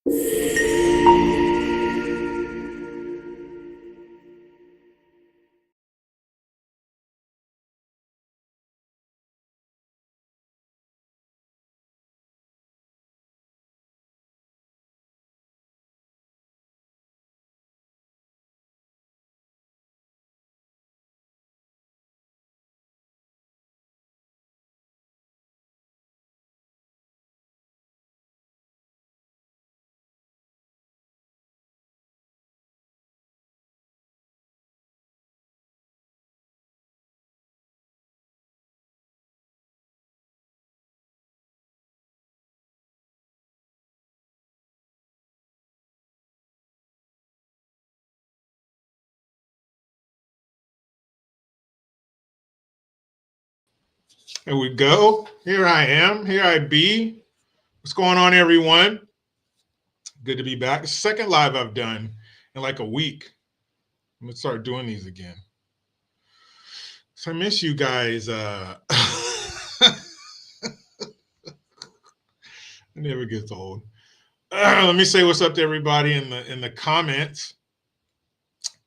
There we go. Here I am. Here I be. What's going on, everyone? Good to be back. It's the second live I've done in like a week. I'm gonna start doing these again. So I miss you guys. It never gets old. Let me say what's up to everybody in the comments.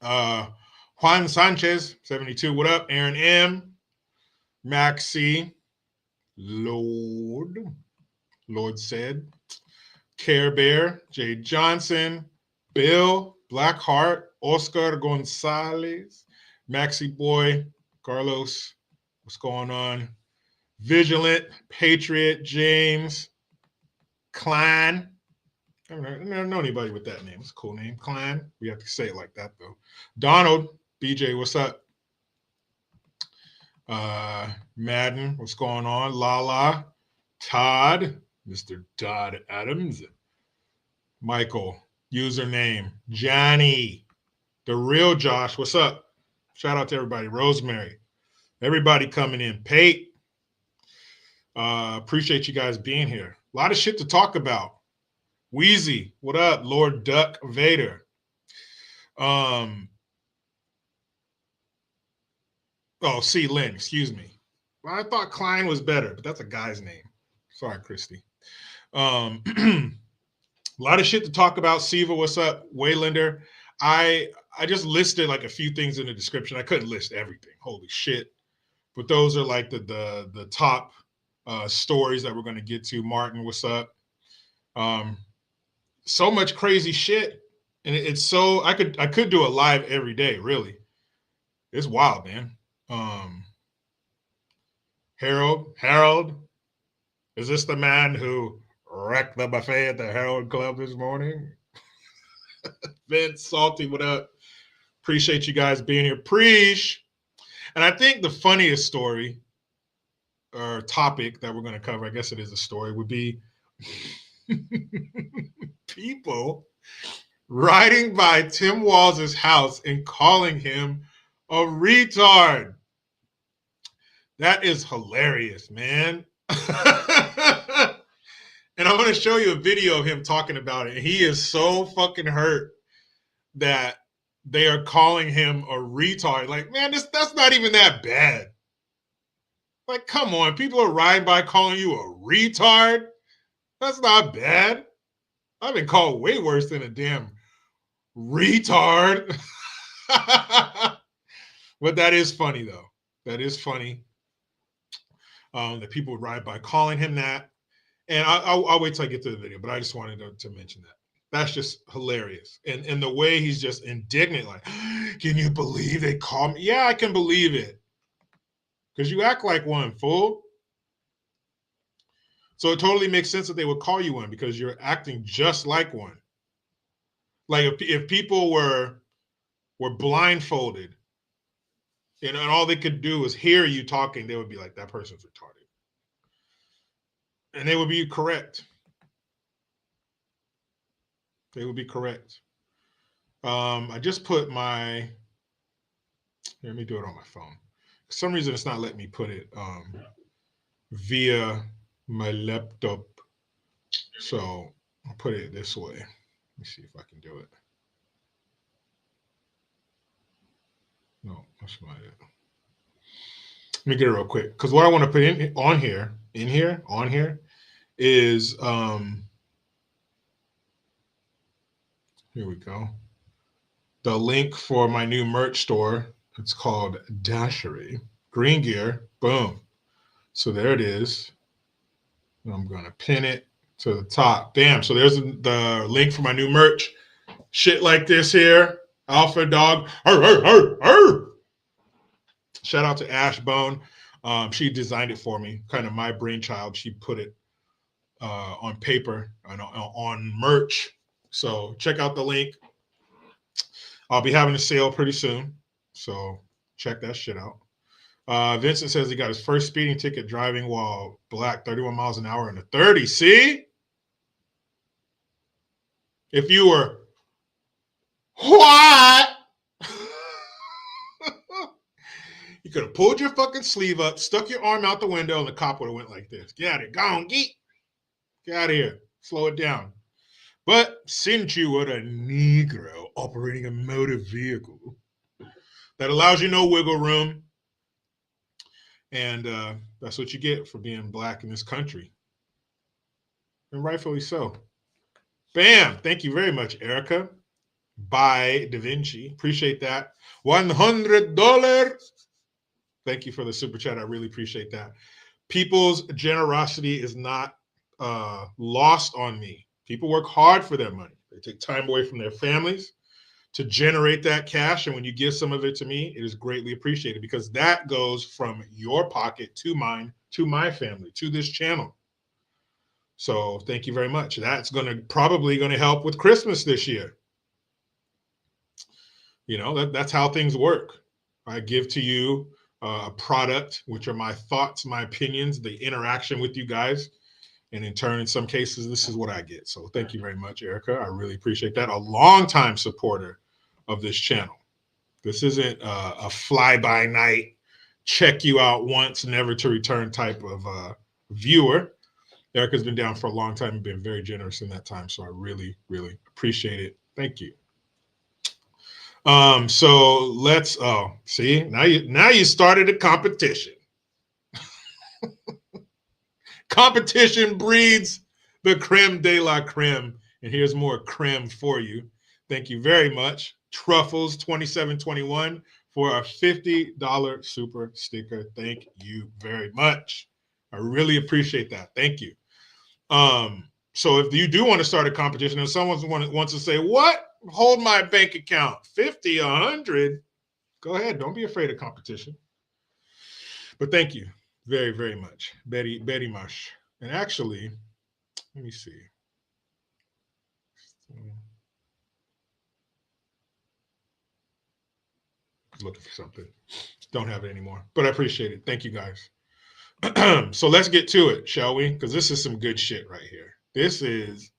Juan Sanchez, 72. What up? Aaron M. Maxi. Lord said. Care Bear, Jay Johnson, Bill, Blackheart, Oscar Gonzalez, Maxi Boy, Carlos, what's going on? Vigilant, Patriot, James, Clan. I've never known anybody with that name. It's a cool name. Clan. We have to say it like that, though. Donald, BJ, what's up? Madden, what's going on? Lala, Todd, Mr. Todd Adams, Michael, username, Johnny, the real Josh, what's up? Shout out to everybody. Rosemary, everybody coming in. Pate, appreciate you guys being here. A lot of shit to talk about. Wheezy, what up? Lord Duck Vader. C. Lynn, excuse me. Well, I thought Klein was better, but that's a guy's name. Sorry, Christy. A lot of shit to talk about. Siva, what's up? Waylander. I just listed like a few things in the description. I couldn't list everything. Holy shit. But those are like the top stories that we're going to get to. Martin, what's up? So much crazy shit. And it's so I could do a live every day, really. It's wild, man. Harold, is this the man who wrecked the buffet at the Harold Club this morning? Vince, Salty, what up? Appreciate you guys being here. Preach. And I think the funniest story or topic that we're going to cover, I guess it is a story, would be people riding by Tim Walz's house and calling him a retard. That is hilarious, man. And I'm going to show you a video of him talking about it. He is so fucking hurt that they are calling him a retard. Like, man, that's not even that bad. Like, come on. People are riding by calling you a retard. That's not bad. I've been called way worse than a damn retard. But that is funny, though. That is funny. That people would ride by calling him that. And I'll wait till I get to the video, but I just wanted to mention that. That's just hilarious. And the way he's just indignant, like, can you believe they call me? Yeah, I can believe it. Because you act like one, fool. So it totally makes sense that they would call you one because you're acting just like one. Like if people were blindfolded and all they could do is hear you talking, they would be like, that person's retarded. And they would be correct. They would be correct. I just put my, here, let me do it on my phone. For some reason, it's not letting me put it via my laptop. So I'll put it this way. Let me see if I can do it. No, that's not it. Let me get it real quick. Because what I want to put on here is Here we go. The link for my new merch store. It's called Dashery. Green gear. Boom. So there it is. I'm going to pin it to the top. Bam. So there's the link for my new merch. Shit like this here. Alpha Dog. Arr, arr, arr, arr. Shout out to Ashbone. She designed it for me. Kind of my brainchild. She put it on paper and on merch. So check out the link. I'll be having a sale pretty soon. So check that shit out. Vincent says he got his first speeding ticket driving while black, 31 miles an hour in a 30. See? If you were what? You could have pulled your fucking sleeve up, stuck your arm out the window, and the cop would have went like this. Get out of here. Go on, get out of here. Slow it down. But since you were a Negro operating a motor vehicle that allows you no wiggle room, and that's what you get for being black in this country. And rightfully so. Bam. Thank you very much, Erica. By Da Vinci. Appreciate that. $100. Thank you for the super chat. I really appreciate that. People's generosity is not lost on me. People work hard for their money. They take time away from their families to generate that cash. And when you give some of it to me, it is greatly appreciated because that goes from your pocket to mine, to my family, to this channel. So thank you very much. That's probably going to help with Christmas this year. You know, that's how things work. I give to you a product, which are my thoughts, my opinions, the interaction with you guys. And in turn, in some cases, this is what I get. So thank you very much, Erica. I really appreciate that. A longtime supporter of this channel. This isn't a fly-by-night, check you out once, never to return type of viewer. Erica's been down for a long time and been very generous in that time. So I really, really appreciate it. Thank you. So let's see, now you started a competition. Competition breeds the creme de la creme. And here's more creme for you. Thank you very much. Truffles 2721 for a $50 super sticker. Thank you very much. I really appreciate that. Thank you. So if you do want to start a competition and someone wants to say, what? Hold my bank account, 50, 100. Go ahead. Don't be afraid of competition. But thank you very, very much. Betty Mush. And actually, let me see. Looking for something. Don't have it anymore, but I appreciate it. Thank you guys. So let's get to it, shall we? Because this is some good shit right here. This is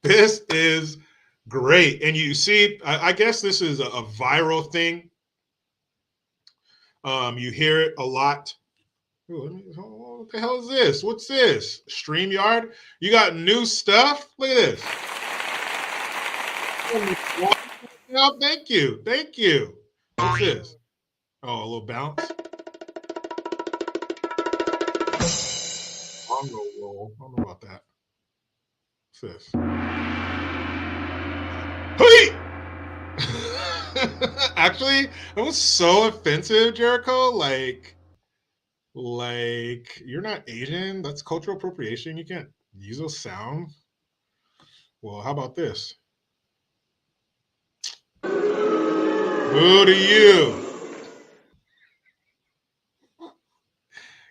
this is great. And you see, I guess this is a viral thing. You hear it a lot. Ooh, what the hell is this? What's this? StreamYard? You got new stuff? Look at this. Oh, thank you. Thank you. What's this? Oh, a little bounce. Bongo roll. I don't know about that. What's this? Hey! Actually, it was so offensive, Jericho. Like you're not Asian. That's cultural appropriation. You can't use those sounds. Well, how about this? Boo to you.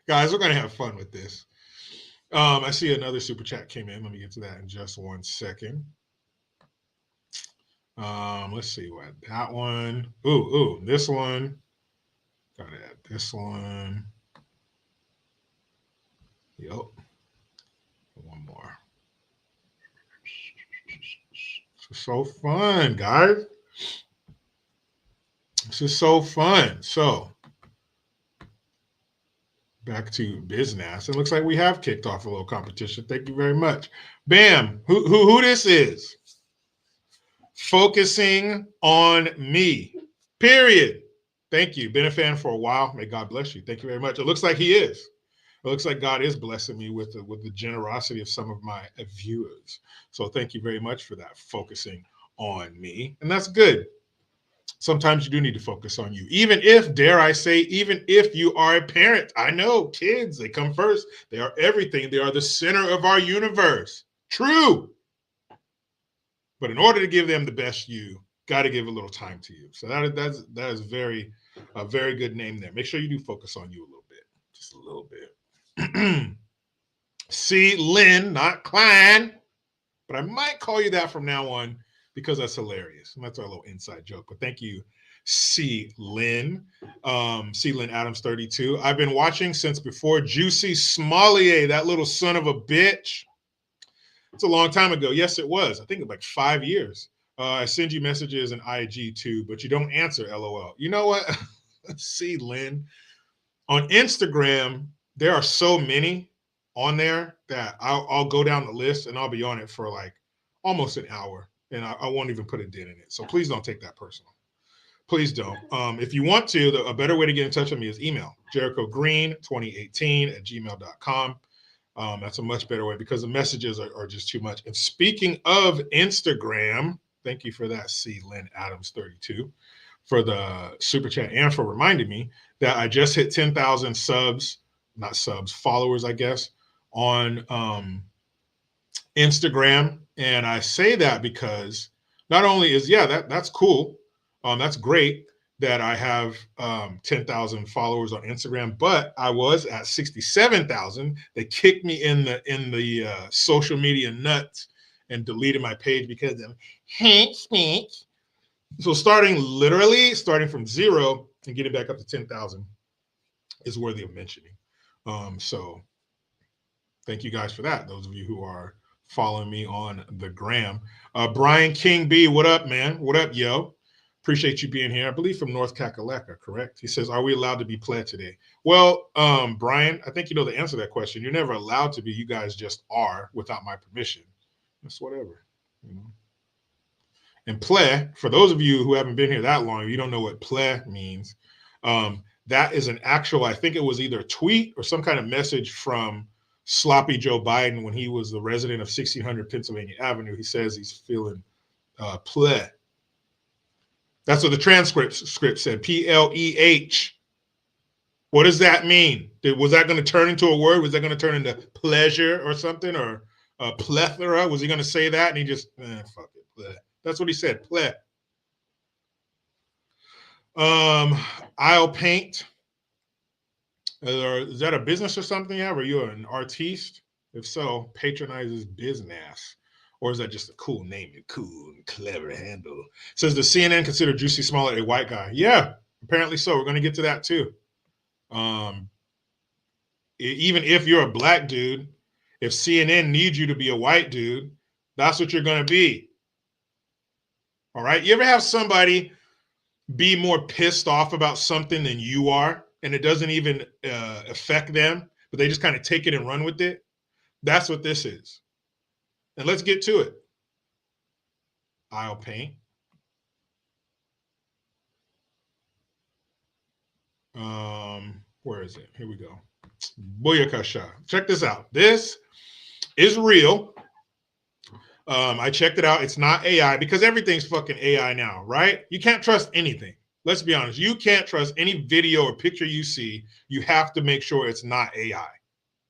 Guys, we're going to have fun with this. I see another super chat came in. Let me get to that in just 1 second. Let's see what that one. Ooh, this one. Gotta add this one. Yep. One more. This is so fun, guys. This is so fun. So back to business. It looks like we have kicked off a little competition. Thank you very much. Bam. Who this is? Focusing on me. Period. Thank you. Been a fan for a while. May God bless you. Thank you very much. It looks like he is. It looks like God is blessing me with the generosity of some of my viewers. So thank you very much for that, focusing on me. And that's good. Sometimes you do need to focus on you. Even if, dare I say, even if you are a parent. I know kids, they come first. They are everything. They are the center of our universe. True. But in order to give them the best you, got to give a little time to you. So that is a very good name there. Make sure you do focus on you a little bit. Just a little bit. C. Lynn, not Klein, but I might call you that from now on because that's hilarious. And that's our little inside joke. But thank you, C. Lynn. C. Lynn Adams 32. I've been watching since before Juicy Smollier, that little son of a bitch. It's a long time ago. Yes, it was. I think it's like 5 years. I send you messages in IG too, but you don't answer, LOL. You know what? C. Lynn. On Instagram, there are so many on there that I'll go down the list and I'll be on it for like almost an hour and I won't even put a dent in it. So please don't take that personal. Please don't. If you want to, a better way to get in touch with me is email jerichogreen2018@gmail.com. That's a much better way because the messages are just too much. And speaking of Instagram, thank you for that, C. Lynn Adams 32, for the super chat and for reminding me that I just hit 10,000 followers, I guess, on Instagram. And I say that because not only is, that's cool. That's great that I have 10,000 followers on Instagram, but I was at 67,000. They kicked me in the social media nuts and deleted my page because of hate speech. So starting from zero and getting back up to 10,000 is worthy of mentioning. So thank you guys for that. Those of you who are following me on the gram. Brian King B, what up, man? What up, yo? Appreciate you being here. I believe from North Kakalaka, correct? He says, are we allowed to be pled today? Well, Brian, I think you know the answer to that question. You're never allowed to be. You guys just are without my permission. That's whatever, you know. And play, for those of you who haven't been here that long, you don't know what play means. That is an actual, I think it was either a tweet or some kind of message from sloppy Joe Biden when he was the resident of 1600 Pennsylvania Avenue. He says he's feeling pleh. That's what the transcript said, P-L-E-H. What does that mean? Was that going to turn into a word? Was that going to turn into pleasure or something, or plethora? Was he going to say that? And he just, fuck it, pleh. That's what he said, pleh. I'll paint. Is that a business or something you have? Are you an artiste? If so, patronizes business. Or is that just a cool name? A cool and clever handle. Says, does CNN consider Juicy Smollett a white guy? Yeah, apparently so. We're going to get to that too. Even if you're a black dude, if CNN needs you to be a white dude, that's what you're going to be. All right? You ever have somebody be more pissed off about something than you are, and it doesn't even affect them, but they just kind of take it and run with it? That's what this is. And let's get to it. I'll paint. Where is it? Here we go. Booyakasha. Check this out. This is real. I checked it out. It's not AI because everything's fucking AI now, right? You can't trust anything. Let's be honest. You can't trust any video or picture you see. You have to make sure it's not AI.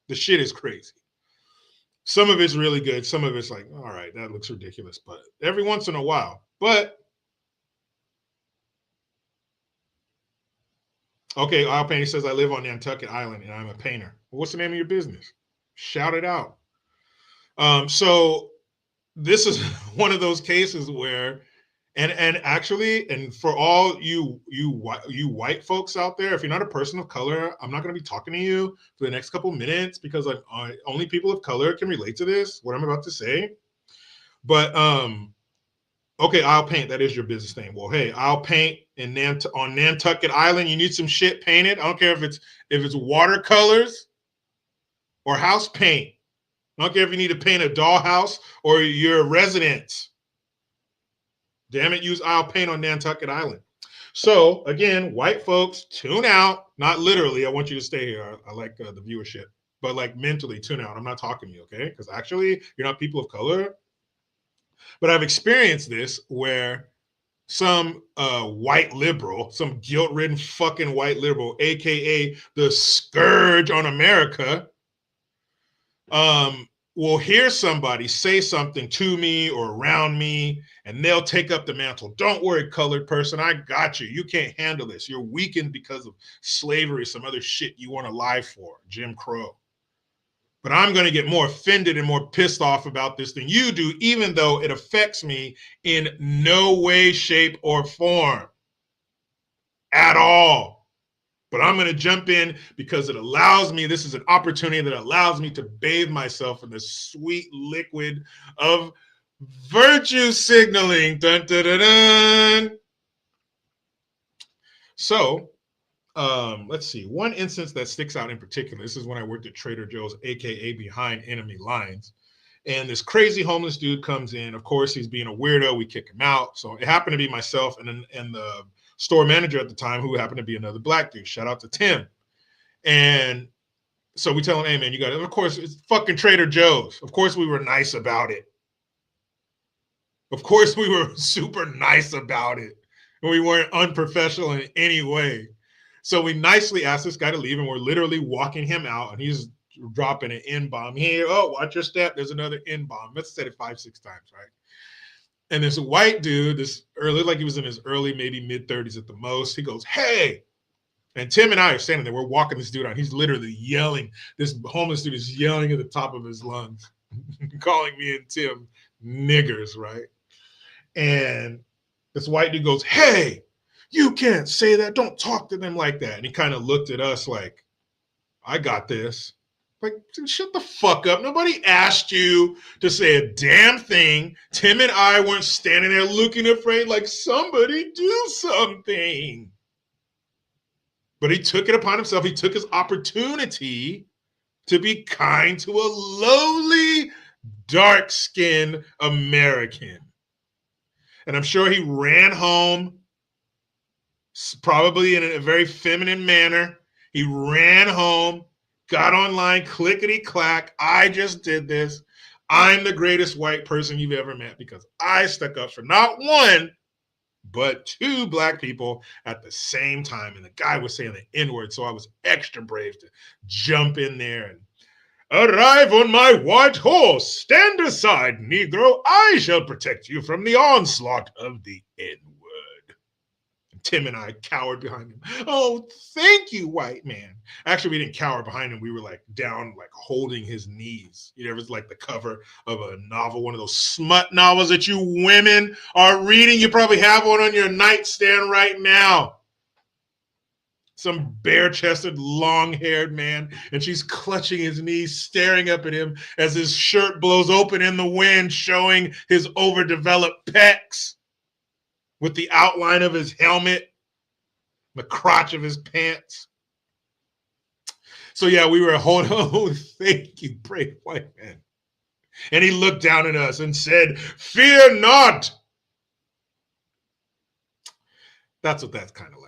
The shit is crazy. Some of it's really good. Some of it's like, all right, that looks ridiculous. But every once in a while. But, okay, I'll paint. He says, I live on Nantucket Island and I'm a painter. Well, what's the name of your business? Shout it out. So this is one of those cases where, and actually, and for all you white folks out there, if you're not a person of color, I'm not going to be talking to you for the next couple minutes because only people of color can relate to this, what I'm about to say. But okay, I'll paint. That is your business name. Well, hey, I'll paint on Nantucket Island. You need some shit painted. I don't care if it's watercolors or house paint. I don't care if you need to paint a dollhouse or your residence. Damn it, use I'll paint on Nantucket Island. So again, white folks, tune out. Not literally. I want you to stay here. I like the viewership. but like mentally tune out. I'm not talking to you, okay? Because actually, you're not people of color. But I've experienced this where some white liberal, some guilt-ridden fucking white liberal, aka the scourge on America, will hear somebody say something to me or around me, and they'll take up the mantle. Don't worry, colored person, I got you. You can't handle this. You're weakened because of slavery, some other shit you want to lie for, Jim Crow. But I'm going to get more offended and more pissed off about this than you do, even though it affects me in no way, shape, or form at all. But I'm going to jump in because it allows me, this is an opportunity that allows me to bathe myself in the sweet liquid of virtue signaling. Dun, dun, dun, dun. So, let's see. One instance that sticks out in particular, this is when I worked at Trader Joe's, aka Behind Enemy Lines. And this crazy homeless dude comes in. Of course, he's being a weirdo. We kick him out. So it happened to be myself and the store manager at the time, who happened to be another black dude. Shout out to Tim. And so we tell him, hey, man, you got it. Of course, it's fucking Trader Joe's. Of course, we were nice about it. Of course, we were super nice about it. And we weren't unprofessional in any way. So we nicely asked this guy to leave, and we're literally walking him out, and he's dropping an N-bomb here. Oh, watch your step. There's another N-bomb. Let's say it 5-6 times, right? And this white dude, this early, like he was in his early, maybe mid-30s at the most, he goes, hey. And Tim and I are standing there. We're walking this dude out. He's literally yelling. This homeless dude is yelling at the top of his lungs, calling me and Tim niggers, right? And this white dude goes, hey, you can't say that. Don't talk to them like that. And he kind of looked at us like, I got this. Like, shut the fuck up. Nobody asked you to say a damn thing. Tim and I weren't standing there looking afraid like somebody do something. But he took it upon himself. He took his opportunity to be kind to a lowly, dark-skinned American. And I'm sure he ran home, probably in a very feminine manner. He ran home, got online, clickety-clack. I just did this. I'm the greatest white person you've ever met because I stuck up for not one, but 2 black people at the same time. And the guy was saying the N-word, so I was extra brave to jump in there and arrive on my white horse. Stand aside, Negro. I shall protect you from the onslaught of the N-word. Tim and I cowered behind him. Oh, thank you, white man. Actually, we didn't cower behind him. We were like down, like holding his knees. You know, it was like the cover of a novel, one of those smut novels that you women are reading. You probably have one on your nightstand right now. Some bare-chested, long-haired man, and she's clutching his knees, staring up at him as his shirt blows open in the wind, showing his overdeveloped pecs with the outline of his helmet, the crotch of his pants. So yeah, we were holding, oh, thank you, brave white man. And he looked down at us and said, fear not. That's what that's kind of like.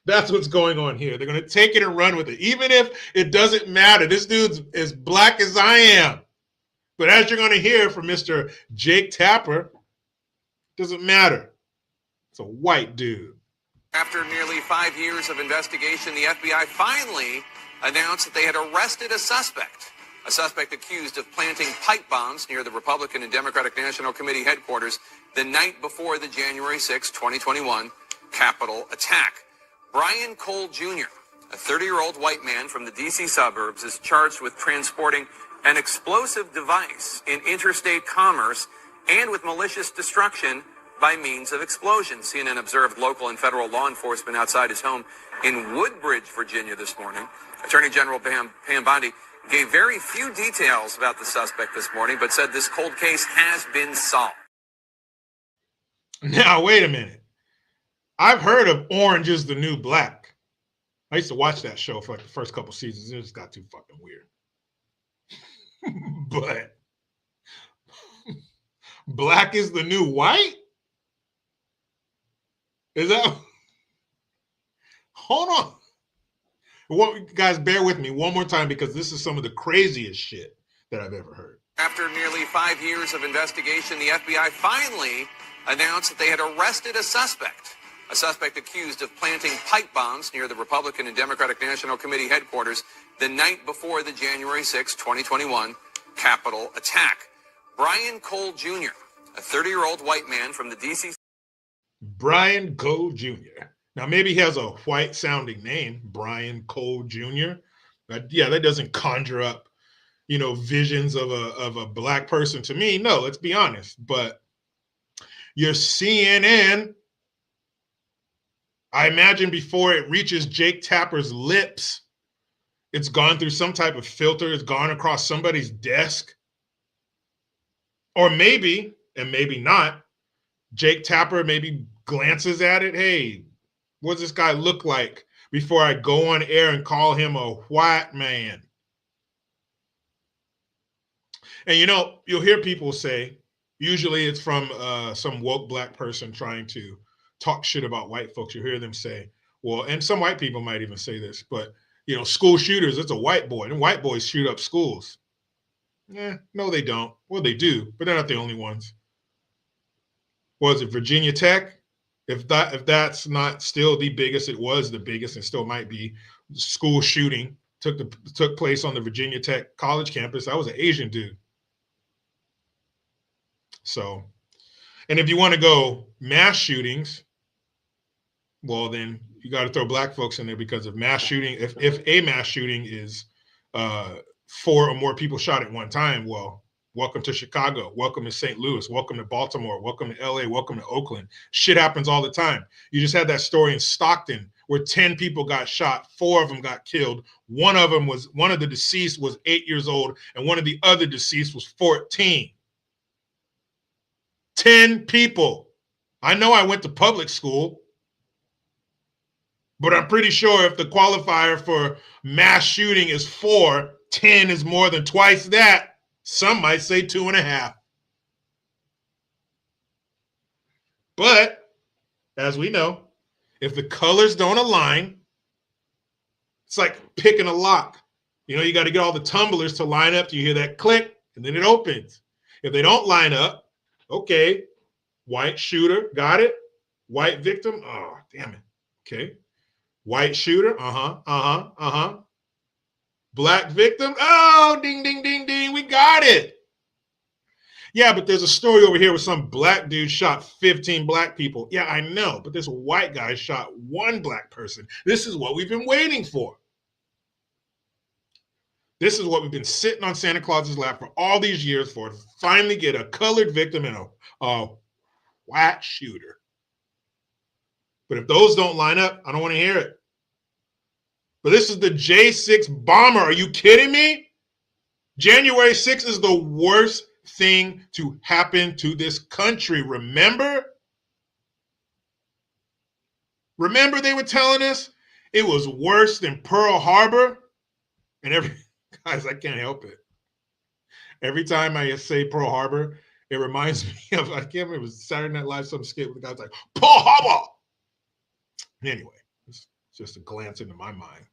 That's what's going on here. They're going to take it and run with it, even if it doesn't matter. This dude's as black as I am. But as you're going to hear from Mr. Jake Tapper, doesn't matter. It's a white dude. After nearly 5 years of investigation, the FBI finally announced that they had arrested a suspect accused of planting pipe bombs near the Republican and Democratic National Committee headquarters the night before the January 6, 2021 Capitol attack. Brian Cole Jr., a 30-year-old white man from the D.C. suburbs, is charged with transporting an explosive device in interstate commerce and with malicious destruction by means of explosion. CNN observed local and federal law enforcement outside his home in Woodbridge, Virginia this morning. Attorney General Pam Bondi gave very few details about the suspect this morning, but said this cold case has been solved. Now, wait a minute. I've heard of Orange is the New Black. I used to watch that show for like the first couple seasons. It just got too fucking weird. But black is the new white? Is that? Hold on. Well, guys, bear with me one more time because this is some of the craziest shit that I've ever heard. After nearly 5 years of investigation, the FBI finally announced that they had arrested a suspect accused of planting pipe bombs near the Republican and Democratic National Committee headquarters the night before the January 6, 2021 Capitol attack. Brian Cole Jr., a 30-year-old white man from the D.C. Brian Cole Jr. Now, maybe he has a white-sounding name, Brian Cole Jr. But yeah, that doesn't conjure up, visions of a black person to me. No, let's be honest. But your CNN, I imagine before it reaches Jake Tapper's lips, it's gone through some type of filter. It's gone across somebody's desk. Or maybe, and maybe not, Jake Tapper maybe glances at it. Hey, what does this guy look like before I go on air and call him a white man? And you'll hear people say, usually it's from some woke black person trying to talk shit about white folks. You hear them say, well, and some white people might even say this, but school shooters, it's a white boy, and white boys shoot up schools. No, they don't. Well, they do, but they're not the only ones. Was it Virginia Tech? If that's not still the biggest, it was the biggest and still might be. School shooting took place on the Virginia Tech college campus. That was an Asian dude. So, and if you want to go mass shootings, well, then you got to throw black folks in there because of mass shooting. If a mass shooting is 4 or more people shot at one time, well, welcome to Chicago. Welcome to St. Louis. Welcome to Baltimore. Welcome to LA. Welcome to Oakland. Shit happens all the time. You just had that story in Stockton where 10 people got shot. 4 of them got killed. One of the deceased was 8 years old, and one of the other deceased was 14. 10 people. I know I went to public school, but I'm pretty sure if the qualifier for mass shooting is 4, 10 is more than twice that. Some might say 2.5. But as we know, if the colors don't align, it's like picking a lock. You got to get all the tumblers to line up. You hear that click, and then it opens. If they don't line up, okay, white shooter, got it. White victim, oh, damn it. Okay. White shooter, Black victim, oh, ding, ding, ding, ding, we got it. Yeah, but there's a story over here where some black dude shot 15 black people. Yeah, I know, but this white guy shot 1 black person. This is what we've been waiting for. This is what we've been sitting on Santa Claus's lap for all these years for, to finally get a colored victim and a white shooter. But if those don't line up, I don't want to hear it. But this is the J6 bomber. Are you kidding me? January 6th is the worst thing to happen to this country. Remember? Remember they were telling us it was worse than Pearl Harbor? And guys, I can't help it. Every time I say Pearl Harbor, it reminds me of, I can't remember, it was Saturday Night Live, some skit with the guy was like, Pearl Harbor! Anyway, it's just a glance into my mind.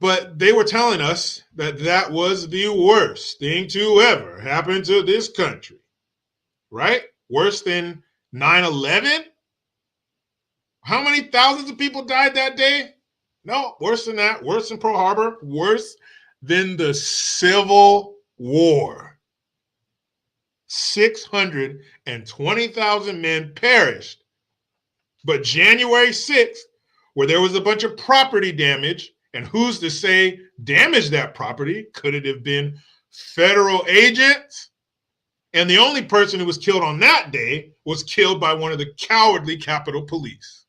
But they were telling us that was the worst thing to ever happen to this country, right? Worse than 9/11? How many thousands of people died that day? No, worse than that. Worse than Pearl Harbor. Worse than the Civil War. 620,000 men perished. But January 6th, where there was a bunch of property damage, and who's to say damaged that property? Could it have been federal agents? And the only person who was killed on that day was killed by one of the cowardly Capitol Police.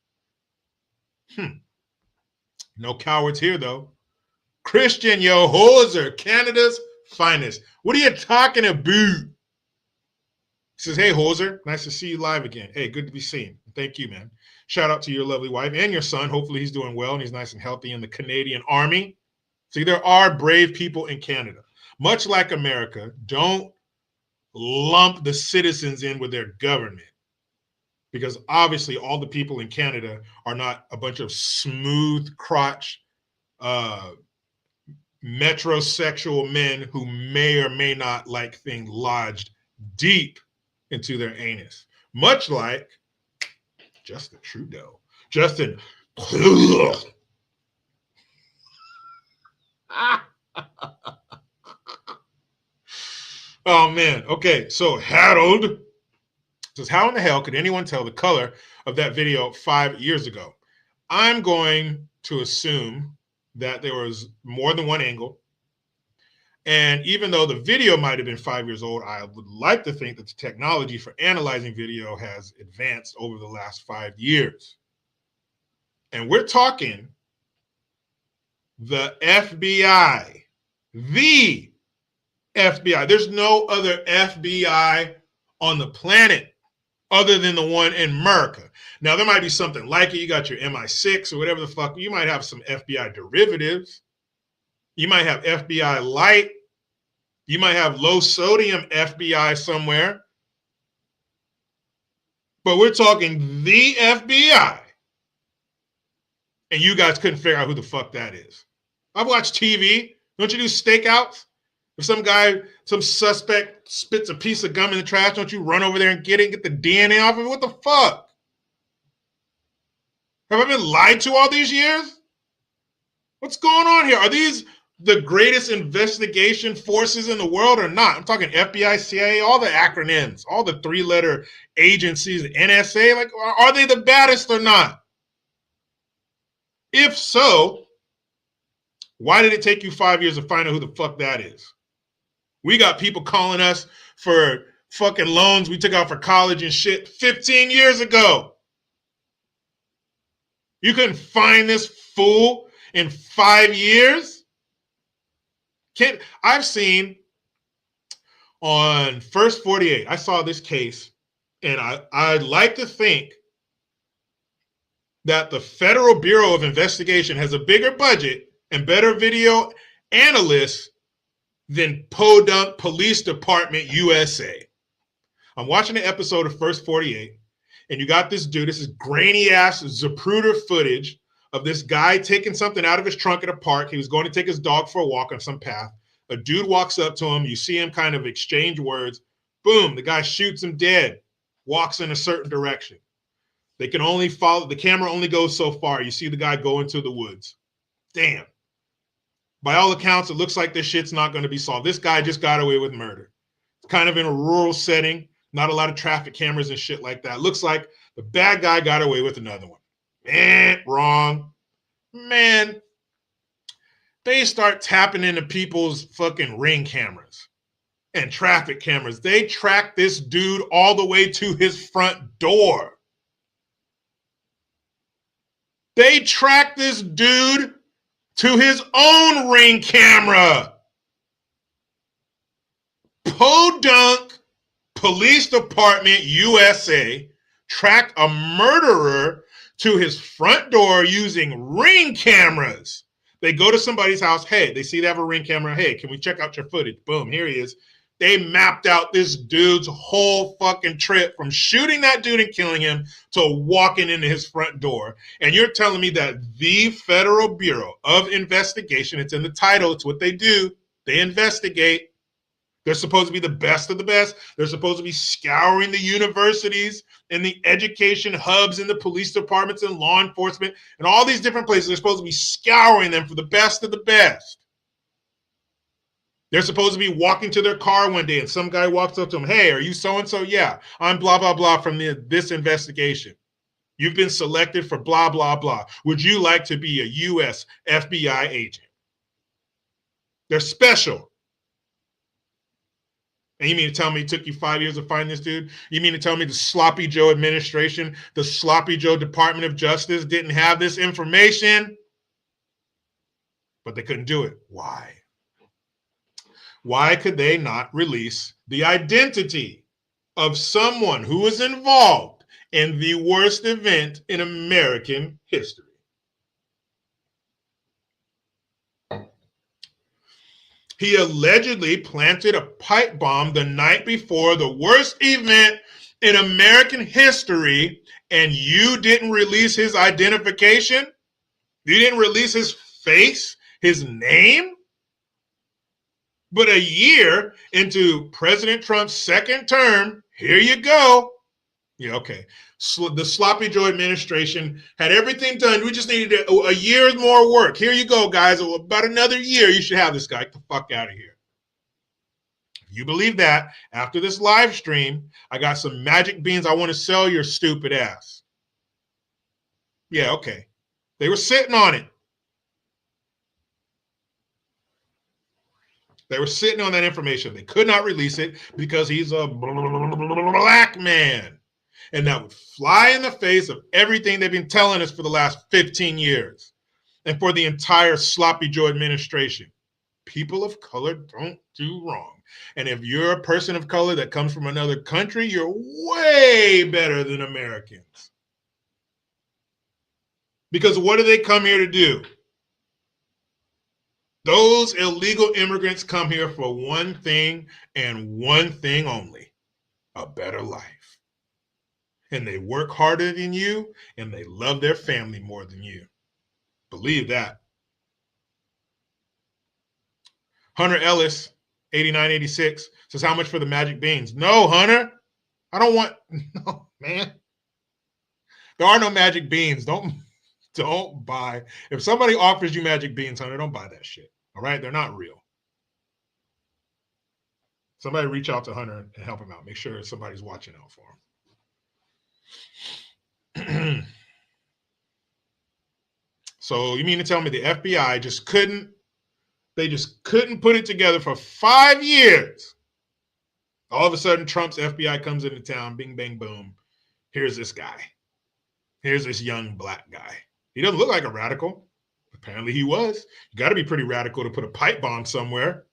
No cowards here, though. Christian Yohoser, Canada's finest. What are you talking about? He says, hey, Hoser, nice to see you live again. Hey, good to be seen. Thank you, man. Shout out to your lovely wife and your son. Hopefully he's doing well and he's nice and healthy in the Canadian Army. See, there are brave people in Canada. Much like America, don't lump the citizens in with their government, because obviously all the people in Canada are not a bunch of smooth crotch metrosexual men who may or may not like things lodged deep into their anus. Much like Justin Trudeau. Justin. Oh, man. Okay, so Harold says, how in the hell could anyone tell the color of that video 5 years ago? I'm going to assume that there was more than one angle. And even though the video might have been 5 years old, I would like to think that the technology for analyzing video has advanced over the last 5 years. And we're talking the FBI. The FBI. There's no other FBI on the planet other than the one in America. Now, there might be something like it. You got your MI6 or whatever the fuck. You might have some FBI derivatives. You might have FBI light. You might have low sodium FBI somewhere. But we're talking the FBI. And you guys couldn't figure out who the fuck that is. I've watched TV. Don't you do stakeouts? If some suspect spits a piece of gum in the trash, don't you run over there and get it, get the DNA off of it? What the fuck? Have I been lied to all these years? What's going on here? Are these the greatest investigation forces in the world or not? I'm talking FBI, CIA, all the acronyms, all the three-letter agencies, NSA. Like, are they the baddest or not? If so, why did it take you 5 years to find out who the fuck that is? We got people calling us for fucking loans we took out for college and shit 15 years ago. You couldn't find this fool in 5 years? I've seen on First 48, I saw this case, and I'd like to think that the Federal Bureau of Investigation has a bigger budget and better video analysts than Podunk Police Department USA. I'm watching an episode of First 48, and you got this dude, this is grainy ass Zapruder footage of this guy taking something out of his trunk at a park. He was going to take his dog for a walk on some path. A dude walks up to him. You see him kind of exchange words. Boom, the guy shoots him dead, walks in a certain direction. They can only follow, the camera only goes so far. You see the guy go into the woods. Damn. By all accounts, it looks like this shit's not going to be solved. This guy just got away with murder. It's kind of in a rural setting, not a lot of traffic cameras and shit like that. Looks like the bad guy got away with another one. Wrong. Man, they start tapping into people's fucking ring cameras and traffic cameras. They track this dude all the way to his front door. They track this dude to his own ring camera. Podunk Police Department USA tracked a murderer to his front door using ring cameras. They go to somebody's house. Hey, they see they have a ring camera. Hey, can we check out your footage? Boom, here he is. They mapped out this dude's whole fucking trip from shooting that dude and killing him to walking into his front door. And you're telling me that the Federal Bureau of Investigation, it's in the title, it's what they do. They investigate. They're supposed to be the best of the best. They're supposed to be scouring the universities and the education hubs and the police departments and law enforcement and all these different places. They're supposed to be scouring them for the best of the best. They're supposed to be walking to their car one day and some guy walks up to them. Hey, are you so-and-so? Yeah, I'm blah, blah, blah from this investigation. You've been selected for blah, blah, blah. Would you like to be a U.S. FBI agent? They're special. And you mean to tell me it took you 5 years to find this dude? You mean to tell me the Sloppy Joe administration, the Sloppy Joe Department of Justice didn't have this information? But they couldn't do it. Why? Why could they not release the identity of someone who was involved in the worst event in American history? He allegedly planted a pipe bomb the night before the worst event in American history, and you didn't release his identification? You didn't release his face, his name. But a year into President Trump's second term, here you go. Yeah, okay. The Sloppy Joe administration had everything done. We just needed a year's more work. Here you go, guys. About another year, you should have this guy. Get the fuck out of here. If you believe that, after this live stream, I got some magic beans I want to sell your stupid ass. Yeah, okay. They were sitting on it. They were sitting on that information. They could not release it because he's a black man. And that would fly in the face of everything they've been telling us for the last 15 years and for the entire Sloppy Joe administration. People of color don't do wrong. And if you're a person of color that comes from another country, you're way better than Americans. Because what do they come here to do? Those illegal immigrants come here for one thing and one thing only: a better life. And they work harder than you, and they love their family more than you. Believe that. Hunter Ellis, 8986, says, how much for the magic beans? No, Hunter. I don't want, no, man. There are no magic beans. Don't buy. If somebody offers you magic beans, Hunter, don't buy that shit. All right? They're not real. Somebody reach out to Hunter and help him out. Make sure somebody's watching out for him. So you mean to tell me the FBI just couldn't put it together for 5 years? All of a sudden, Trump's FBI comes into town, bing, bang, boom. Here's this guy. Here's this young black guy. He doesn't look like a radical. Apparently he was. You got to be pretty radical to put a pipe bomb somewhere.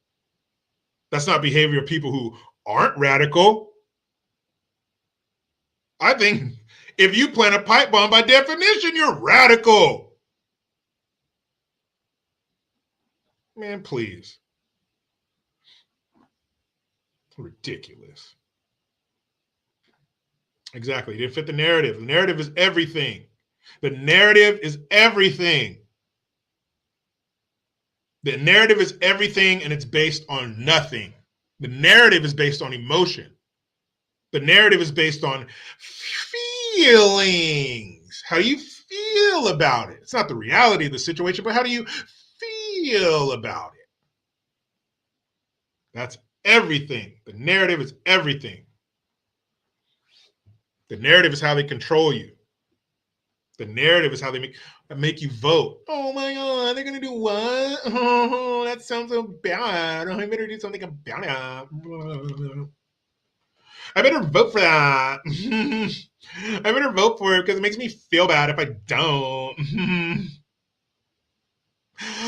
That's not behavior of people who aren't radical. I think if you plant a pipe bomb, by definition, you're radical. Man, please. Ridiculous. Exactly. It didn't fit the narrative. The narrative is everything. The narrative is everything. The narrative is everything, and it's based on nothing. The narrative is based on emotion. The narrative is based on feelings. How do you feel about it? It's not the reality of the situation, but how do you feel about it? That's everything. The narrative is everything. The narrative is how they control you. The narrative is how they make you vote. Oh my God, they're going to do what? Oh, that sounds so bad. Oh, I better do something about it. I better vote for that. I better vote for it because it makes me feel bad if I don't.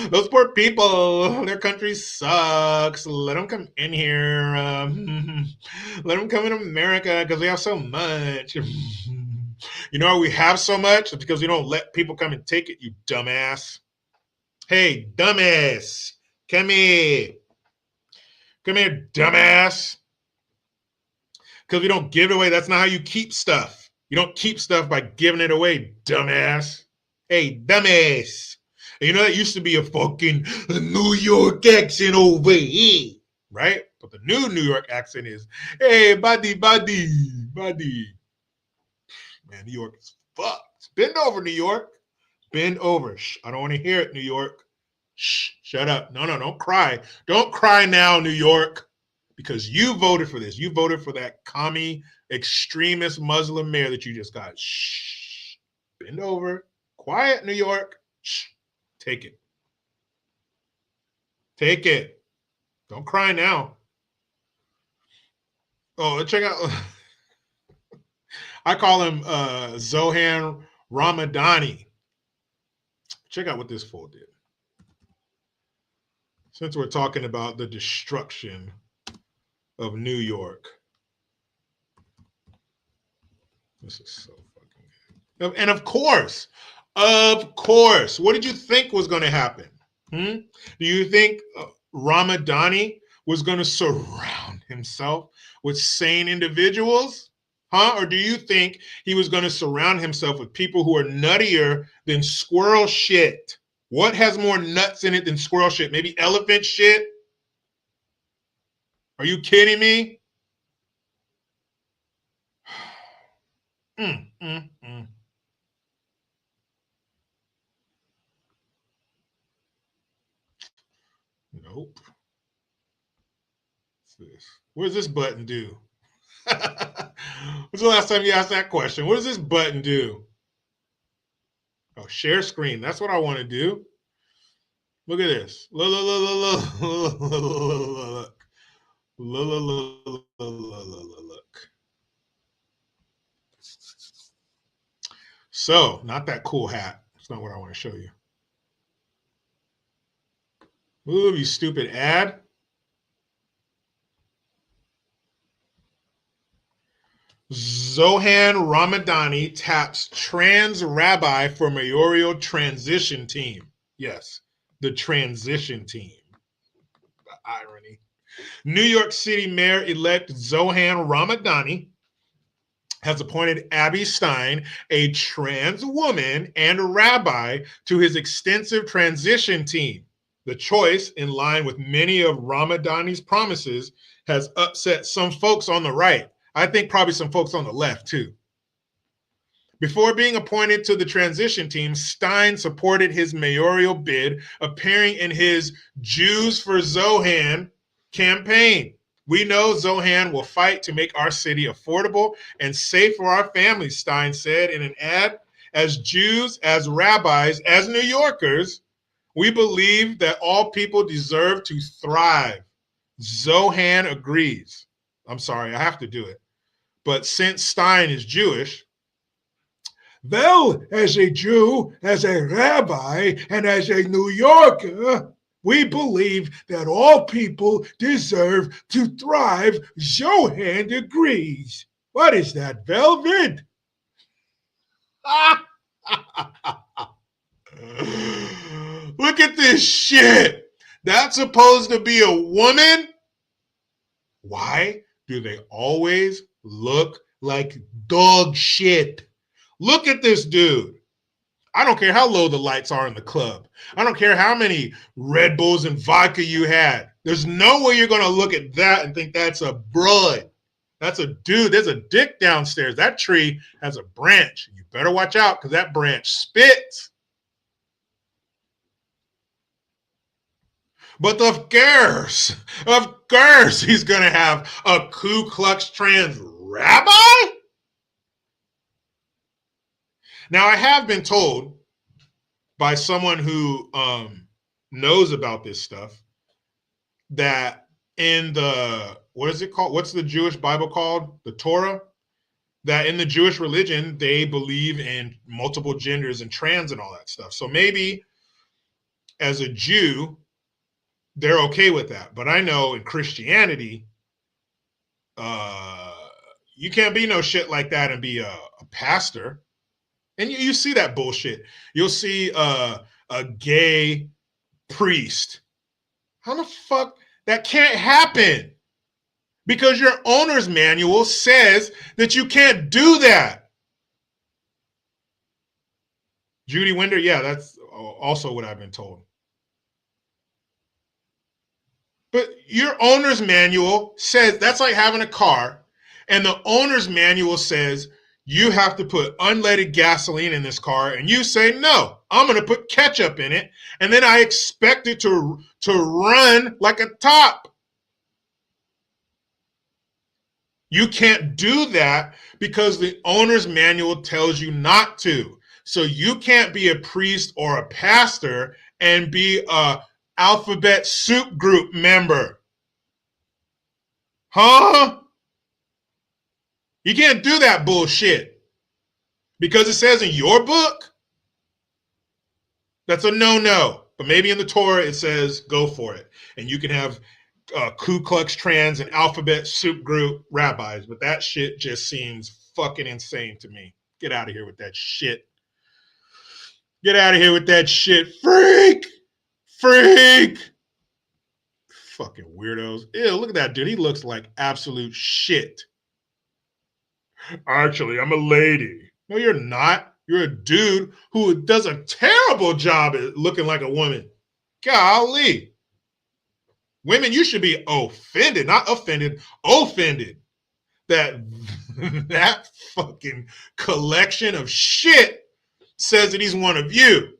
Those poor people, their country sucks. Let them come in here. Let them come in America because we have so much. You know why we have so much? It's because we don't let people come and take it, you dumbass. Hey, dumbass. Come here. Come here, dumbass. Because we don't give it away. That's not how you keep stuff. You don't keep stuff by giving it away, dumbass. Hey, dumbass. And you know that used to be a fucking New York accent over here, right? But the new New York accent is, hey, buddy. Man, New York is fucked. Bend over, New York. Bend over. Shh, I don't want to hear it, New York. Shh, shut up. No, don't cry. Don't cry now, New York. Because you voted for this. You voted for that commie, extremist Muslim mayor that you just got. Shh. Bend over. Quiet, New York. Shh. Take it. Take it. Don't cry now. Oh, check out. I call him Zohan Ramadani. Check out what this fool did. Since we're talking about the destruction of New York. This is so fucking good. And of course, what did you think was going to happen? Do you think Ramadani was going to surround himself with sane individuals? Or do you think he was going to surround himself with people who are nuttier than squirrel shit? What has more nuts in it than squirrel shit? Maybe elephant shit? Are you kidding me? Mm, mm, mm. Nope. What's this? What does this button do? When's the last time you asked that question? What does this button do? Oh, share screen. That's what I want to do. Look at this. Look. Look. So, not that cool hat. That's not what I want to show you. Ooh, you stupid ad. Zohan Ramadani taps trans rabbi for mayoral transition team. Yes, the transition team. The irony. New York City Mayor-elect Zohan Ramadani has appointed Abby Stein, a trans woman and rabbi, to his extensive transition team. The choice, in line with many of Ramadani's promises, has upset some folks on the right. I think probably some folks on the left, too. Before being appointed to the transition team, Stein supported his mayoral bid, appearing in his Jews for Zohan campaign. We know Zohan will fight to make our city affordable and safe for our families, Stein said in an ad. As Jews, as rabbis, as New Yorkers, we believe that all people deserve to thrive. Zohan agrees. I'm sorry, I have to do it. But since Stein is Jewish, well, as a Jew, as a rabbi, and as a New Yorker, we believe that all people deserve to thrive. Zohan agrees. What is that, velvet? Look at this shit. That's supposed to be a woman? Why do they always look like dog shit? Look at this dude. I don't care how low the lights are in the club. I don't care how many Red Bulls and vodka you had. There's no way you're going to look at that and think that's a broad. That's a dude. There's a dick downstairs. That tree has a branch. You better watch out because that branch spits. But of course, he's going to have a Ku Klux Trans rabbi? Now, I have been told by someone who knows about this stuff that in the, what is it called? What's the Jewish Bible called? The Torah? That in the Jewish religion, they believe in multiple genders and trans and all that stuff. So maybe as a Jew, they're okay with that. But I know in Christianity, you can't be no shit like that and be a pastor. And you see that bullshit. You'll see a gay priest. How the fuck? That can't happen. Because your owner's manual says that you can't do that. Judy Winder, yeah, that's also what I've been told. But your owner's manual says, that's like having a car, and the owner's manual says, you have to put unleaded gasoline in this car, and you say, no, I'm going to put ketchup in it, and then I expect it to run like a top. You can't do that because the owner's manual tells you not to. So you can't be a priest or a pastor and be a alphabet soup group member. Huh? You can't do that bullshit. Because it says in your book, that's a no-no. But maybe in the Torah it says go for it. And you can have Ku Klux Trans and alphabet soup group rabbis. But that shit just seems fucking insane to me. Get out of here with that shit. Get out of here with that shit. Freak! Fucking weirdos. Ew, look at that dude. He looks like absolute shit. Actually, I'm a lady. No, you're not. You're a dude who does a terrible job at looking like a woman. Golly. Women, you should be offended, not offended, offended that that fucking collection of shit says that he's one of you.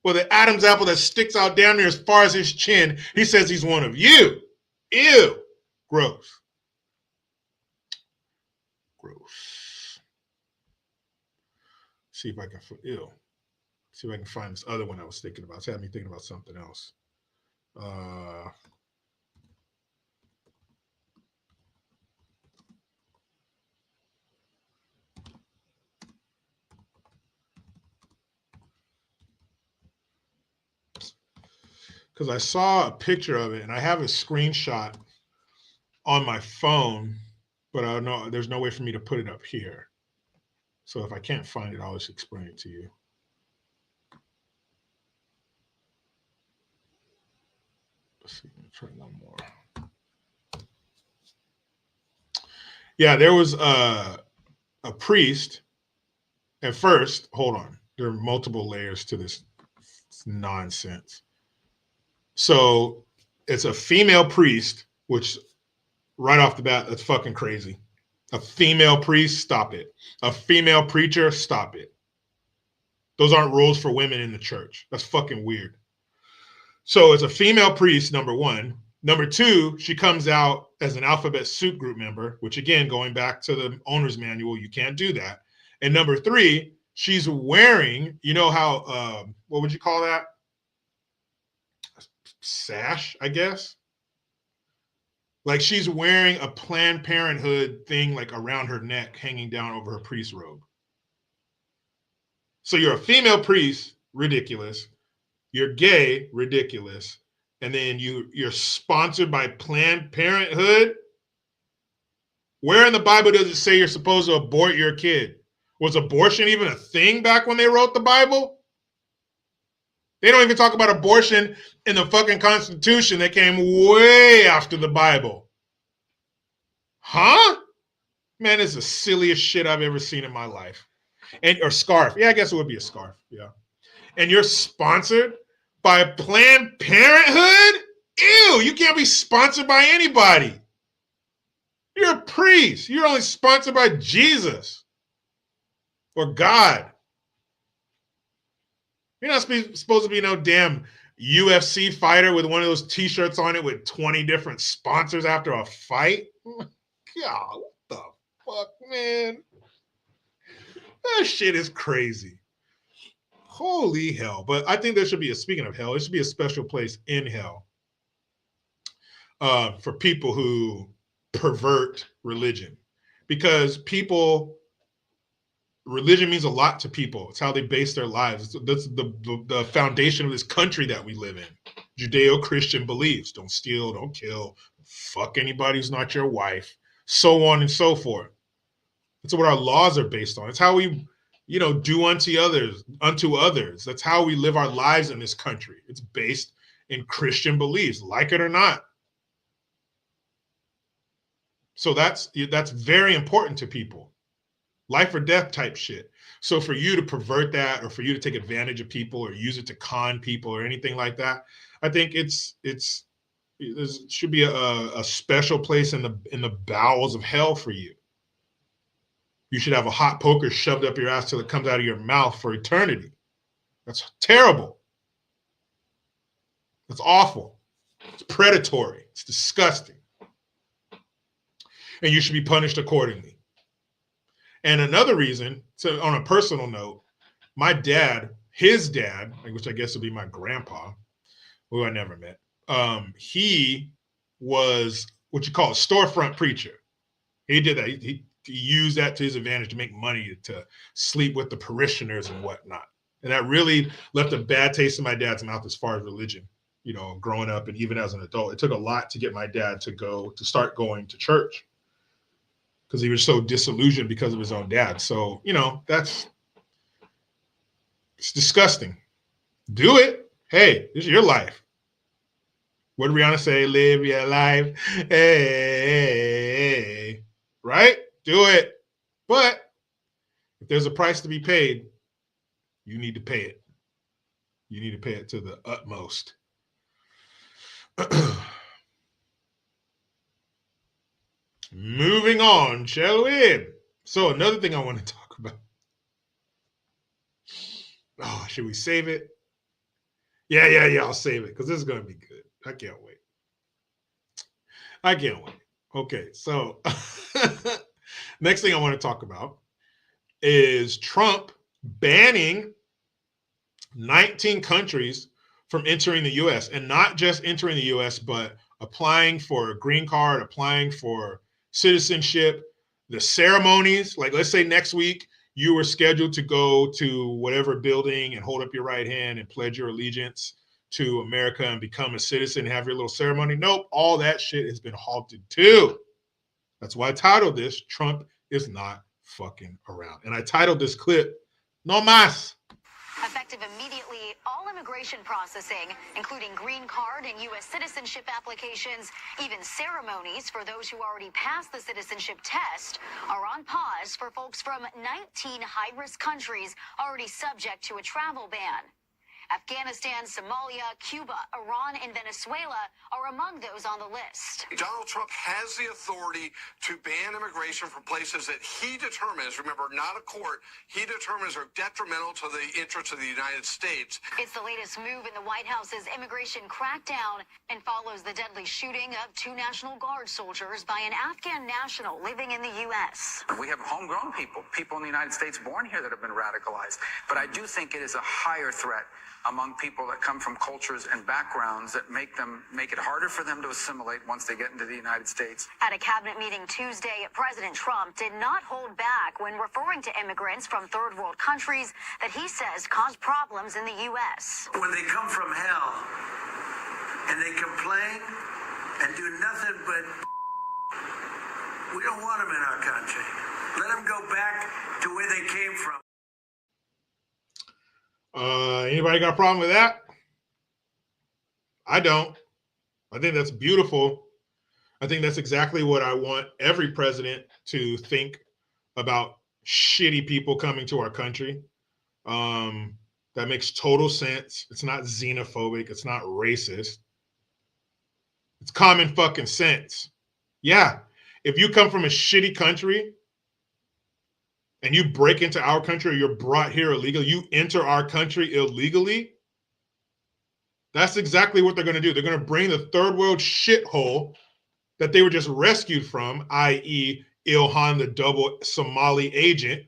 Well, the Adam's apple that sticks out down there as far as his chin, he says he's one of you. Ew. Gross. Gross. See if I can, ew. See if I can find this other one I was thinking about. It's had me thinking about something else. Because I saw a picture of it and I have a screenshot on my phone, but I don't know, there's no way for me to put it up here. So if I can't find it, I'll just explain it to you. Let's see, let me try one more. Yeah, there was a priest. At first, hold on. There are multiple layers to this nonsense. So it's a female priest, which right off the bat, that's fucking crazy. A female priest, stop it. A female preacher, stop it. Those aren't rules for women in the church. That's fucking weird. So it's a female priest, number one. Number two, she comes out as an alphabet soup group member, which again, going back to the owner's manual, you can't do that. And number three, she's wearing, you know how, what would you call that? Sash, I guess. Like she's wearing a Planned Parenthood thing like around her neck, hanging down over her priest robe. So you're a female priest, ridiculous. You're gay, ridiculous. And then you're sponsored by Planned Parenthood. Where in the Bible does it say you're supposed to abort your kid? Was abortion even a thing back when they wrote the Bible? They don't even talk about abortion in the fucking Constitution that came way after the Bible. Huh? Man, it's the silliest shit I've ever seen in my life. Or scarf. Yeah, I guess it would be a scarf. Yeah. And you're sponsored by Planned Parenthood? Ew, you can't be sponsored by anybody. You're a priest. You're only sponsored by Jesus or God. You're not supposed to be no damn UFC fighter with one of those t-shirts on it with 20 different sponsors after a fight. God, what the fuck, man? That shit is crazy. Holy hell. But I think there should be speaking of hell, there should be a special place in hell for people who pervert religion. Because religion means a lot to people. It's how they base their lives. That's the foundation of this country that we live in. Judeo-Christian beliefs. Don't steal, don't kill, fuck anybody who's not your wife, so on and so forth. That's what our laws are based on. It's how we, do unto others. That's how we live our lives in this country. It's based in Christian beliefs, like it or not. So that's very important to people. Life or death type shit. So for you to pervert that, or for you to take advantage of people, or use it to con people, or anything like that, I think there should be a special place in the bowels of hell for you. You should have a hot poker shoved up your ass till it comes out of your mouth for eternity. That's terrible. That's awful. It's predatory. It's disgusting. And you should be punished accordingly. And another reason, so on a personal note, my dad, his dad, which I guess would be my grandpa, who I never met, he was what you call a storefront preacher. He did that. He used that to his advantage to make money, to sleep with the parishioners and whatnot. And that really left a bad taste in my dad's mouth as far as religion, growing up and even as an adult. It took a lot to get my dad to start going to church, because he was so disillusioned because of his own dad. So, it's disgusting. Do it. Hey, this is your life. What did Rihanna say? Live your life. Hey. Right? Do it. But if there's a price to be paid, you need to pay it. You need to pay it to the utmost. Moving on, shall we? So another thing I want to talk about. Oh, should we save it? Yeah, I'll save it because this is going to be good. I can't wait. Okay, so next thing I want to talk about is Trump banning 19 countries from entering the U.S. and not just entering the U.S., but applying for a green card, applying for citizenship, the ceremonies. Like, let's say next week you were scheduled to go to whatever building and hold up your right hand and pledge your allegiance to America and become a citizen, have your little ceremony. Nope, all that shit has been halted too. That's why I titled this, Trump is not fucking around. And I titled this clip, No Mas. Effective immediately, all immigration processing, including green card and U.S. citizenship applications, even ceremonies for those who already passed the citizenship test, are on pause for folks from 19 high-risk countries already subject to a travel ban. Afghanistan, Somalia, Cuba, Iran, and Venezuela are among those on the list. Donald Trump has the authority to ban immigration from places that he determines, remember, not a court, he determines are detrimental to the interests of the United States. It's the latest move in the White House's immigration crackdown and follows the deadly shooting of 2 National Guard soldiers by an Afghan national living in the U.S. We have homegrown people in the United States born here that have been radicalized. But I do think it is a higher threat among people that come from cultures and backgrounds that make it harder for them to assimilate once they get into the United States. At a cabinet meeting Tuesday, President Trump did not hold back when referring to immigrants from third world countries that he says cause problems in the U.S. When they come from hell and they complain and do nothing but we don't want them in our country. Let them go back to where they came from. Anybody got a problem with that? I don't. I think that's beautiful. I think that's exactly what I want every president to think about shitty people coming to our country. That makes total sense. It's not xenophobic. It's not racist. It's common fucking sense. Yeah. If you come from a shitty country and you break into our country or you're brought here illegally, you enter our country illegally, that's exactly what they're going to do. They're going to bring the third world shithole that they were just rescued from, i.e. Ilhan, the double Somali agent.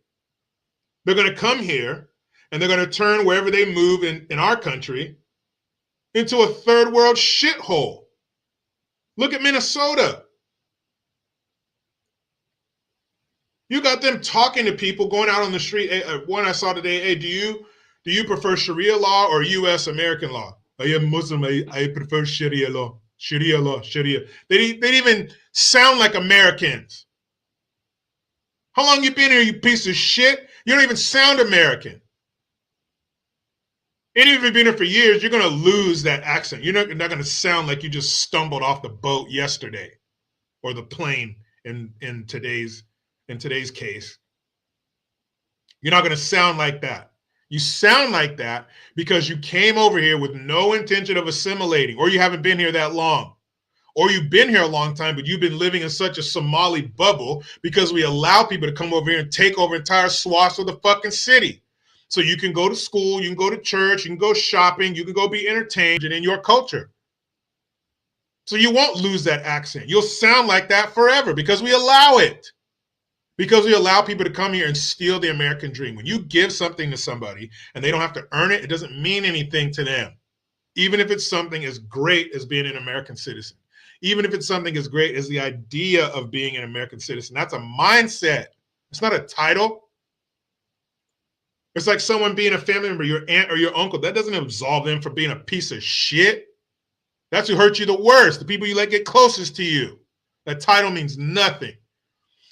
They're going to come here and they're going to turn wherever they move in our country into a third world shithole. Look at Minnesota. You got them talking to people, going out on the street. One I saw today, hey, do you prefer Sharia law or U.S. American law? I am Muslim. I prefer Sharia law. Sharia law. Sharia. They didn't even sound like Americans. How long you been here, you piece of shit? You don't even sound American. And even if you've been here for years, you're going to lose that accent. You're not going to sound like you just stumbled off the boat yesterday or the plane in today's case. You're not going to sound like that. You sound like that because you came over here with no intention of assimilating, or you haven't been here that long, or you've been here a long time, but you've been living in such a Somali bubble because we allow people to come over here and take over entire swaths of the fucking city. So you can go to school, you can go to church, you can go shopping, you can go be entertained in your culture. So you won't lose that accent. You'll sound like that forever because we allow it. Because we allow people to come here and steal the American dream. When you give something to somebody and they don't have to earn it, it doesn't mean anything to them. Even if it's something as great as being an American citizen. Even if it's something as great as the idea of being an American citizen. That's a mindset. It's not a title. It's like someone being a family member, your aunt or your uncle. That doesn't absolve them for being a piece of shit. That's who hurt you the worst. The people you let get closest to you. That title means nothing.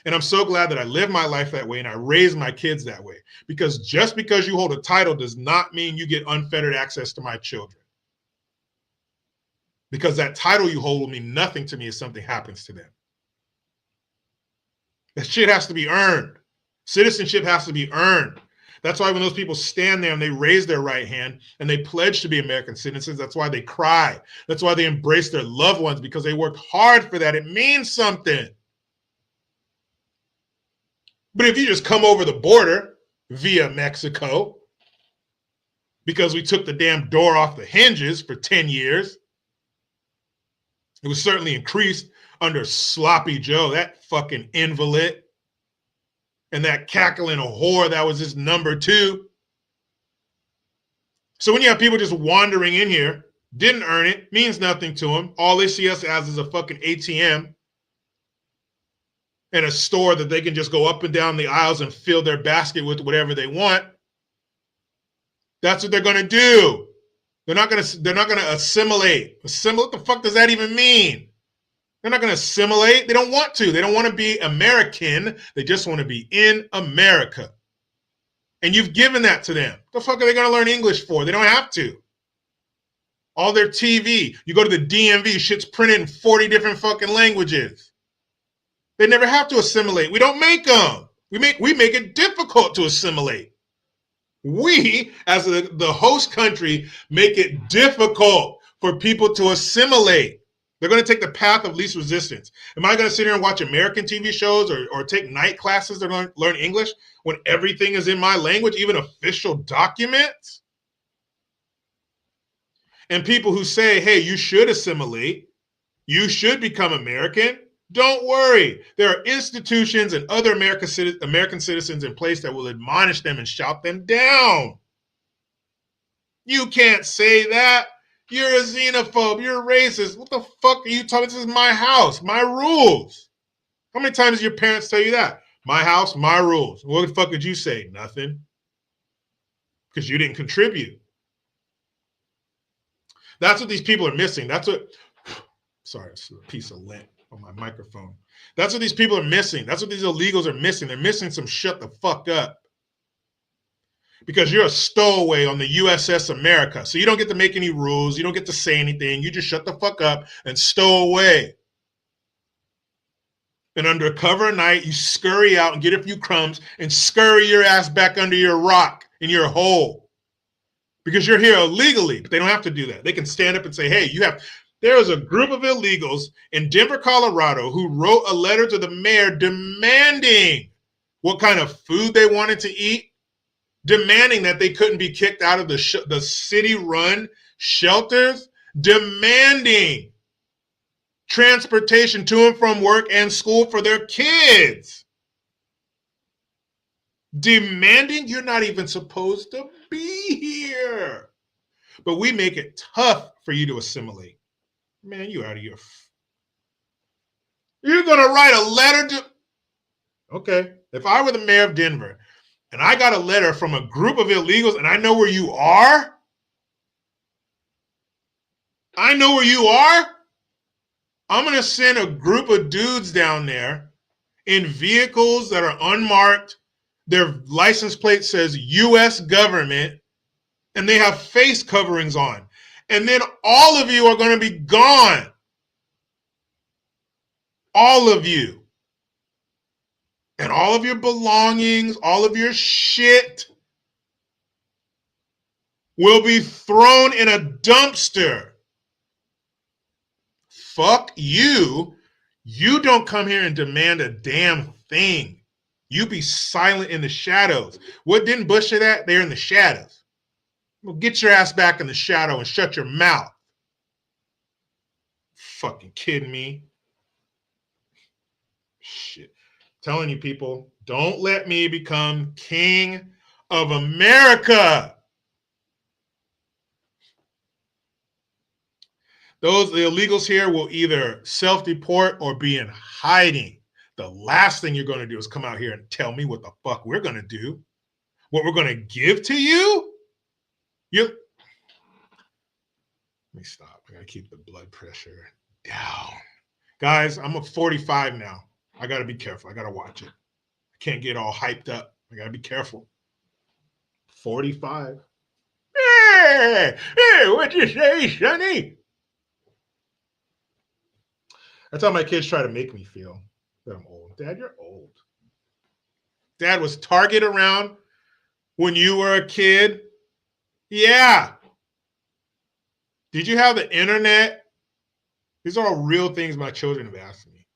And I'm so glad that I live my life that way and I raise my kids that way. Because just because you hold a title does not mean you get unfettered access to my children. Because that title you hold will mean nothing to me if something happens to them. That shit has to be earned. Citizenship has to be earned. That's why when those people stand there and they raise their right hand and they pledge to be American citizens, that's why they cry. That's why they embrace their loved ones, because they worked hard for that. It means something. But if you just come over the border via Mexico, because we took the damn door off the hinges for 10 years, it was certainly increased under Sloppy Joe, that fucking invalid, and that cackling whore that was his number 2. So when you have people just wandering in here, didn't earn it, means nothing to them. All they see us as is a fucking ATM and a store that they can just go up and down the aisles and fill their basket with whatever they want. That's what they're gonna do. They're not gonna assimilate. What the fuck does that even mean? They're not gonna assimilate. They don't want to. They don't want to be American. They just want to be in America. And you've given that to them. The fuck are they gonna learn English for? They don't have to. All their TV, you go to the DMV, shit's printed in 40 different fucking languages. They never have to assimilate. We don't make them. We make it difficult to assimilate. We, as the host country, make it difficult for people to assimilate. They're going to take the path of least resistance. Am I going to sit here and watch American TV shows or take night classes to learn English when everything is in my language, even official documents? And people who say, hey, you should assimilate, you should become American, don't worry. There are institutions and other American citizens in place that will admonish them and shout them down. You can't say that. You're a xenophobe. You're a racist. What the fuck are you talking? This is my house, my rules. How many times did your parents tell you that? My house, my rules. What the fuck did you say? Nothing. Because you didn't contribute. That's what these people are missing. That's what, sorry, it's a piece of lint on my microphone. That's what these people are missing. That's what these illegals are missing. They're missing some shut the fuck up. Because you're a stowaway on the USS America. So you don't get to make any rules. You don't get to say anything. You just shut the fuck up and stow away. And under cover of night, you scurry out and get a few crumbs and scurry your ass back under your rock in your hole. Because you're here illegally, but they don't have to do that. They can stand up and say, hey, there is a group of illegals in Denver, Colorado who wrote a letter to the mayor demanding what kind of food they wanted to eat, demanding that they couldn't be kicked out of the city-run shelters, demanding transportation to and from work and school for their kids. Demanding you're not even supposed to be here. But we make it tough for you to assimilate. Man, you out of your... You're going to write a letter to... Okay, if I were the mayor of Denver and I got a letter from a group of illegals and I know where you are, I'm going to send a group of dudes down there in vehicles that are unmarked. Their license plate says U.S. government, and they have face coverings on. And then all of you are going to be gone. All of you. And all of your belongings, all of your shit will be thrown in a dumpster. Fuck you. You don't come here and demand a damn thing. You be silent in the shadows. What didn't Bush say that? They're in the shadows. Well, get your ass back in the shadow and shut your mouth. Fucking kidding me? Shit. Telling you people, don't let me become king of America. The illegals here will either self-deport or be in hiding. The last thing you're going to do is come out here and tell me what the fuck we're going to do. What we're going to give to you? Let me stop. I got to keep the blood pressure down. Guys, I'm a 45 now. I got to be careful. I got to watch it. I can't get all hyped up. I got to be careful. 45. Hey, what'd you say, Sonny? That's how my kids try to make me feel that I'm old. Dad, you're old. Dad was Target around when you were a kid? Yeah. Did you have the internet? These are all real things my children have asked me.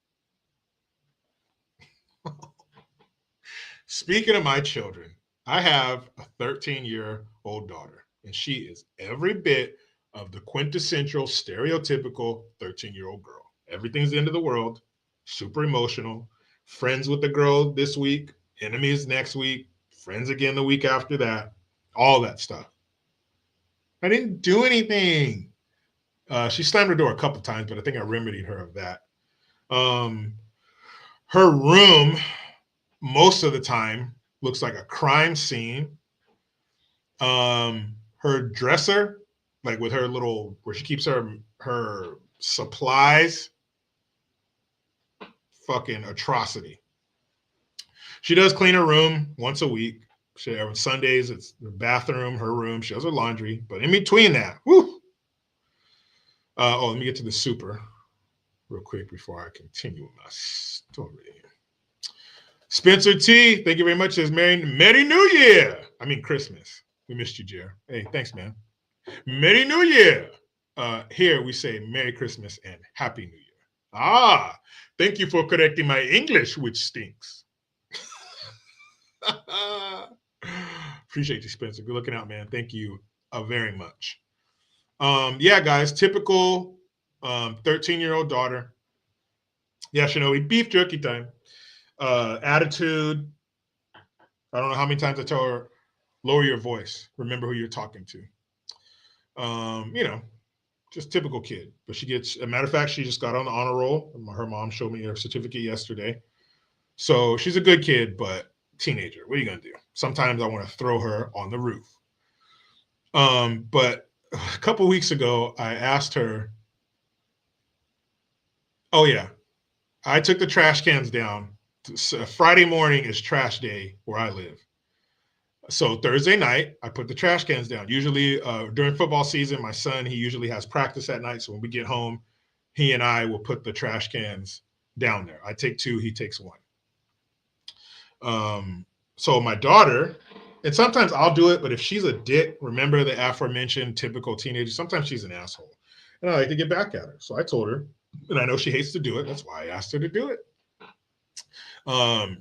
Speaking of my children, I have a 13-year-old daughter, and she is every bit of the quintessential, stereotypical 13-year-old girl. Everything's the end of the world, super emotional, friends with the girl this week, enemies next week, friends again the week after that, all that stuff. I didn't do anything. She slammed her door a couple times, but I think I remedied her of that. Her room, most of the time, looks like a crime scene. Her dresser, like with her little, where she keeps her supplies, fucking atrocity. She does clean her room once a week. On Sundays, it's the bathroom, her room. She does her laundry. But in between that, whoo. Let me get to the super real quick before I continue with my story. Spencer T, thank you very much. Says Merry New Year. I mean Christmas. We missed you, Jer. Hey, thanks, man. Merry New Year. Here we say Merry Christmas and Happy New Year. Ah, thank you for correcting my English, which stinks. Appreciate you, Spencer. Good looking out, man. Thank you very much. Yeah, guys, typical 13-year-old daughter. Yeah, Shinobi, beef jerky time. Attitude. I don't know how many times I tell her, lower your voice. Remember who you're talking to. Just typical kid. But she gets, a matter of fact, she just got on the honor roll. Her mom showed me her certificate yesterday. So she's a good kid, but teenager. What are you going to do? Sometimes I want to throw her on the roof. But a couple weeks ago, I asked her, oh, yeah, I took the trash cans down. Friday morning is trash day where I live. So Thursday night, I put the trash cans down. Usually during football season, my son, he usually has practice at night. So when we get home, he and I will put the trash cans down there. I take 2, he takes 1. So my daughter, and sometimes I'll do it, but if she's a dick, remember the aforementioned typical teenager, sometimes she's an asshole. And I like to get back at her. So I told her, and I know she hates to do it. That's why I asked her to do it. I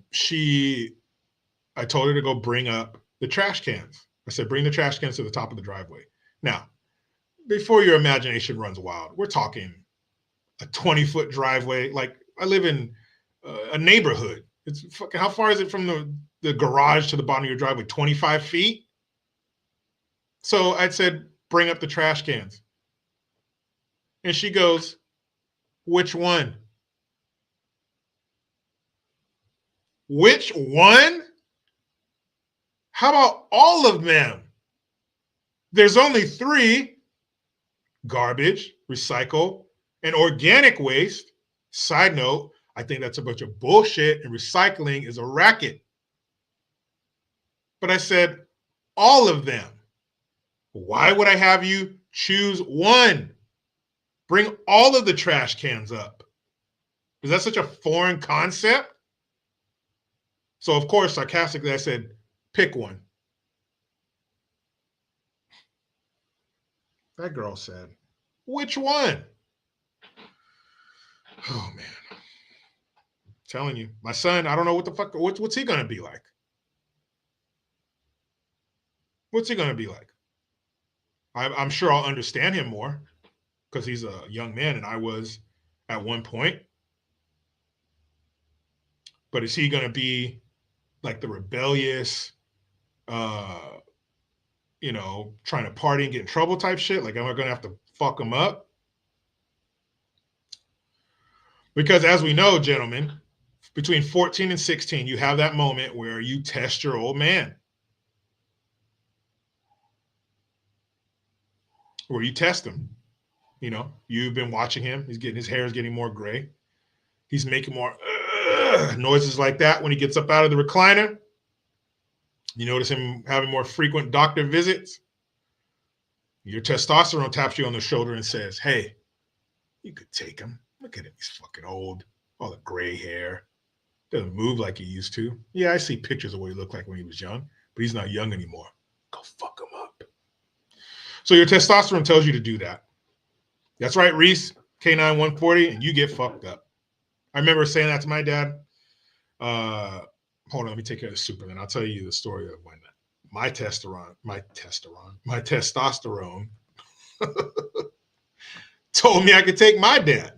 told her to go bring up the trash cans. I said, bring the trash cans to the top of the driveway. Now, before your imagination runs wild, we're talking a 20-foot driveway. Like, I live in a neighborhood. It's fucking, how far is it from the garage to the bottom of your driveway? 25 feet? So I said, bring up the trash cans. And she goes, which one? Which one? How about all of them? There's only 3: garbage, recycle, and organic waste. Side note, I think that's a bunch of bullshit, and recycling is a racket. But I said, all of them. Why would I have you choose one? Bring all of the trash cans up. Is that such a foreign concept? So, of course, sarcastically, I said, pick one. That girl said, which one? Oh, man. I'm telling you, my son, I don't know what the fuck, what's he going to be like? What's he going to be like? I'm sure I'll understand him more because he's a young man and I was at one point. But is he going to be like the rebellious, trying to party and get in trouble type shit? Like, am I going to have to fuck him up? Because as we know, gentlemen, between 14 and 16, you have that moment where you test your old man. Where you test him. You know, you've been watching him. His hair is getting more gray. He's making more noises like that when he gets up out of the recliner. You notice him having more frequent doctor visits. Your testosterone taps you on the shoulder and says, hey, you could take him. Look at him. He's fucking old. All the gray hair. Doesn't move like he used to. Yeah, I see pictures of what he looked like when he was young, but he's not young anymore. Go fuck him up. So your testosterone tells you to do that. That's right, Reese, K9 140, and you get fucked up. I remember saying that to my dad. Hold on, let me take care of the soup, and then I'll tell you the story of when my testosterone told me I could take my dad.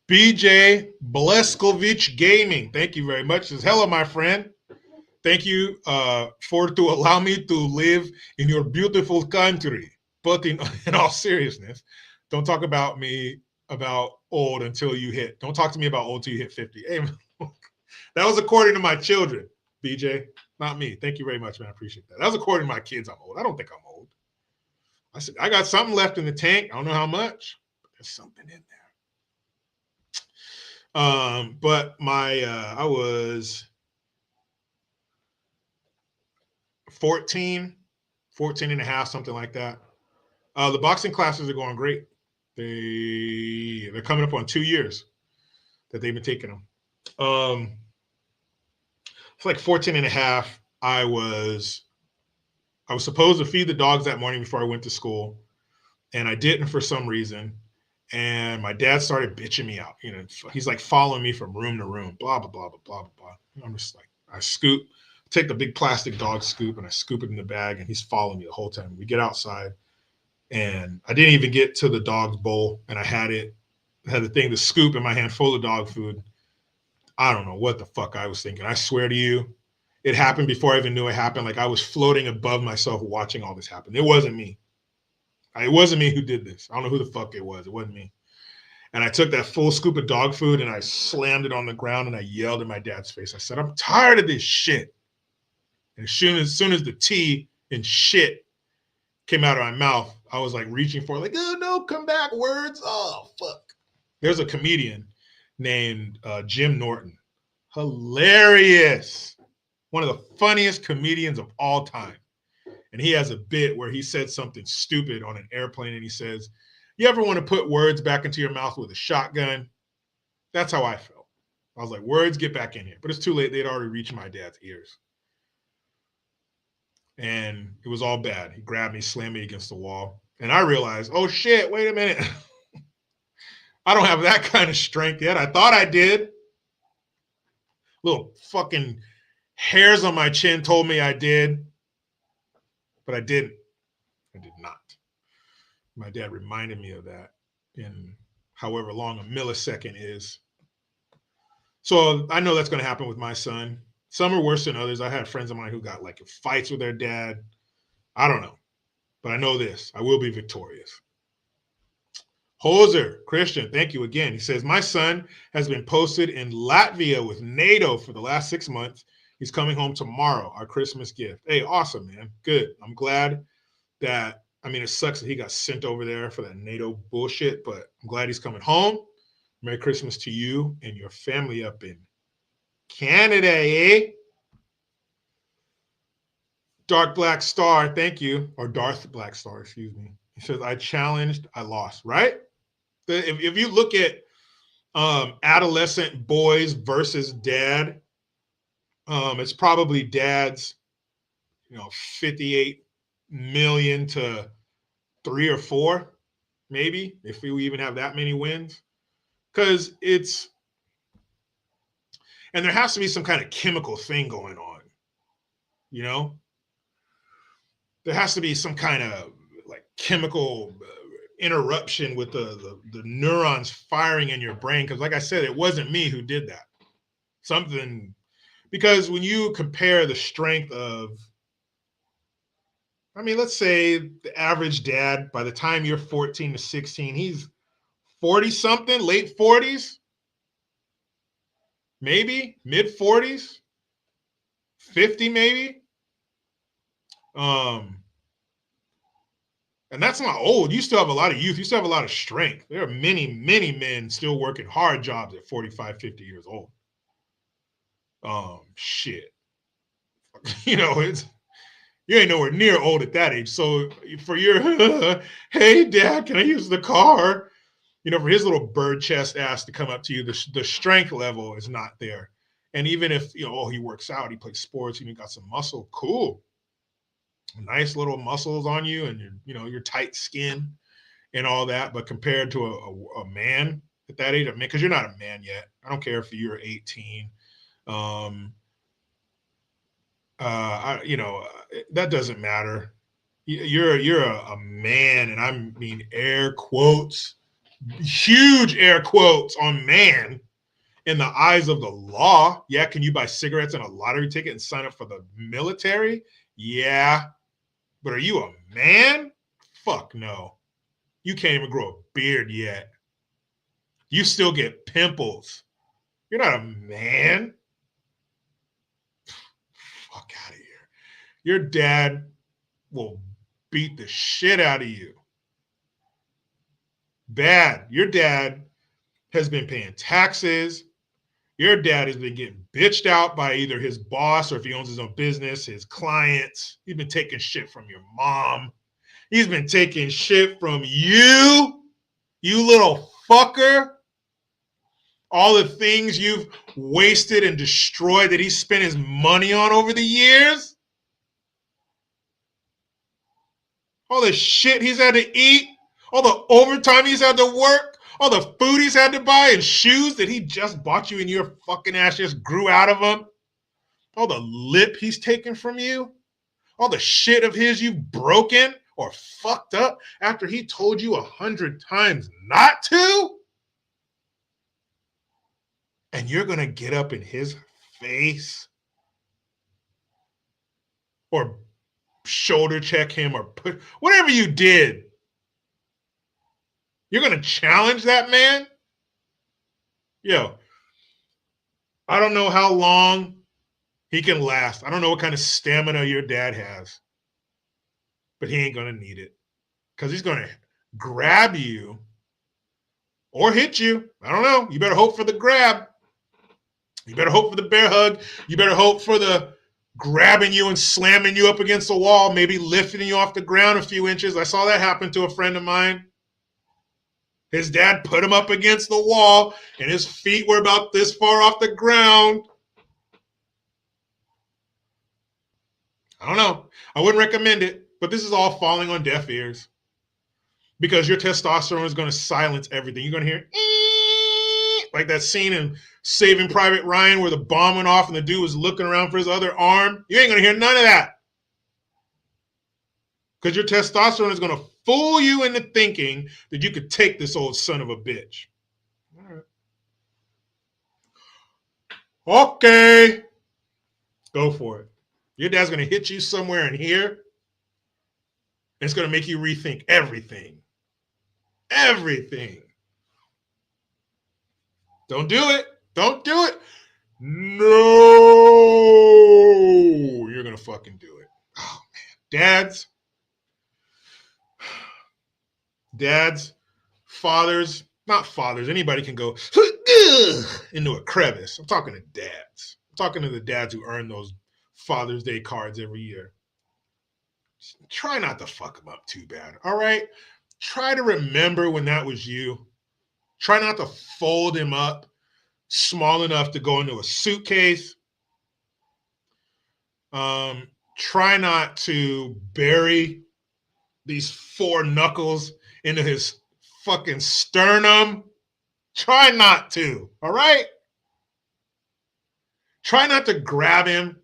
BJ Bleskovich Gaming, thank you very much. Says, hello, my friend. Thank you for to allow me to live in your beautiful country. But in all seriousness, don't talk about me about old until you hit. Don't talk to me about old till you hit 50. Hey, that was according to my children, BJ, not me. Thank you very much, man. I appreciate that. That was according to my kids. I'm old. I don't think I'm old. I said I got something left in the tank. I don't know how much, but there's something in there. But I was 14 and a half, something like that. The boxing classes are going great. They're coming up on 2 years that they've been taking them. It's like 14 and a half. I was supposed to feed the dogs that morning before I went to school, and I didn't for some reason. And my dad started bitching me out. You know, he's like following me from room to room, blah, blah, blah, blah, blah, blah. And I'm just like, I take the big plastic dog scoop and I scoop it in the bag, and he's following me the whole time. We get outside, and I didn't even get to the dog's bowl, and I had the scoop in my hand full of dog food. I don't know what the fuck I was thinking. I swear to you, it happened before I even knew it happened. Like I was floating above myself watching all this happen. It wasn't me. It wasn't me who did this. I don't know who the fuck it was. It wasn't me. And I took that full scoop of dog food and I slammed it on the ground and I yelled in my dad's face. I said, I'm tired of this shit. And as soon as the tea and shit came out of my mouth, I was like reaching for like, oh no, come back, words. Oh, fuck. There's a comedian named Jim Norton. Hilarious. One of the funniest comedians of all time. And he has a bit where he said something stupid on an airplane and he says, you ever want to put words back into your mouth with a shotgun? That's how I felt. I was like, words, get back in here. But it's too late. They'd already reached my dad's ears. And it was all bad. He grabbed me, slammed me against the wall. And I realized, oh shit, wait a minute. I don't have that kind of strength yet. I thought I did. Little fucking hairs on my chin told me I did. But I didn't. I did not. My dad reminded me of that in however long a millisecond is. So I know that's going to happen with my son. Some are worse than others. I had friends of mine who got like fights with their dad. I don't know. But I know this. I will be victorious. Hoser, Christian, thank you again. He says, my son has been posted in Latvia with NATO for the last 6 months. He's coming home tomorrow, our Christmas gift. Hey, awesome, man. Good. I'm glad that, it sucks that he got sent over there for that NATO bullshit, but I'm glad he's coming home. Merry Christmas to you and your family up in Canada, eh? Dark Black Star, thank you. Or Darth Black Star, excuse me. He says, I challenged, I lost, right? If you look at adolescent boys versus dad, it's probably dad's, 58 million to 3 or 4, maybe, if we even have that many wins. Because and there has to be some kind of chemical thing going on, There has to be some kind of like chemical interruption with the neurons firing in your brain. Because like I said, it wasn't me who did that. Because when you compare the strength of, let's say the average dad, by the time you're 14 to 16, he's 40 something, late 40s, maybe mid 40s, 50 maybe. And that's not old. You still have a lot of youth. You still have a lot of strength. There are many, many men still working hard jobs at 45, 50 years old. Shit. You ain't nowhere near old at that age. So for your, hey, Dad, can I use the car? You know, for his little bird chest ass to come up to you, the strength level is not there. And even if, you know, oh, he works out, he plays sports, you got some muscle, cool. Nice little muscles on you and, you know, your tight skin and all that. But compared to a man at that age, I mean, because you're not a man yet. I don't care if you're 18. That doesn't matter. You're a man, and I mean air quotes, huge air quotes on man in the eyes of the law. Yeah, can you buy cigarettes and a lottery ticket and sign up for the military? Yeah, but are you a man? Fuck no. You can't even grow a beard yet. You still get pimples. You're not a man. Fuck out of here. Your dad will beat the shit out of you. Bad. Your dad has been paying taxes. Your dad has been getting bitched out by either his boss or if he owns his own business, his clients. He's been taking shit from your mom. He's been taking shit from you, you little fucker. All the things you've wasted and destroyed that he spent his money on over the years. All the shit he's had to eat, all the overtime he's had to work, all the food he's had to buy and shoes that he just bought you and your fucking ass just grew out of him. All the lip he's taken from you. All the shit of his you've broken or fucked up after he told you 100 times not to. And you're going to get up in his face or shoulder check him or put whatever you did. You're going to challenge that man? Yo, I don't know how long he can last. I don't know what kind of stamina your dad has, but he ain't going to need it because he's going to grab you or hit you. I don't know. You better hope for the grab. You better hope for the bear hug. You better hope for the grabbing you and slamming you up against the wall, maybe lifting you off the ground a few inches. I saw that happen to a friend of mine. His dad put him up against the wall, and his feet were about this far off the ground. I don't know. I wouldn't recommend it, but this is all falling on deaf ears because your testosterone is going to silence everything. You're going to hear like that scene in Saving Private Ryan where the bomb went off and the dude was looking around for his other arm. You ain't going to hear none of that because your testosterone is going to fool you into thinking that you could take this old son of a bitch. All right. Okay. Go for it. Your dad's going to hit you somewhere in here. And it's going to make you rethink everything. Everything. Don't do it. Don't do it. No. You're going to fucking do it. Oh, man. Dads, fathers, not fathers. Anybody can go into a crevice. I'm talking to dads. I'm talking to the dads who earn those Father's Day cards every year. Try not to fuck them up too bad, all right? Try to remember when that was you. Try not to fold him up small enough to go into a suitcase. Try not to bury these 4 knuckles into his fucking sternum. Try not to, all right? Try not to grab him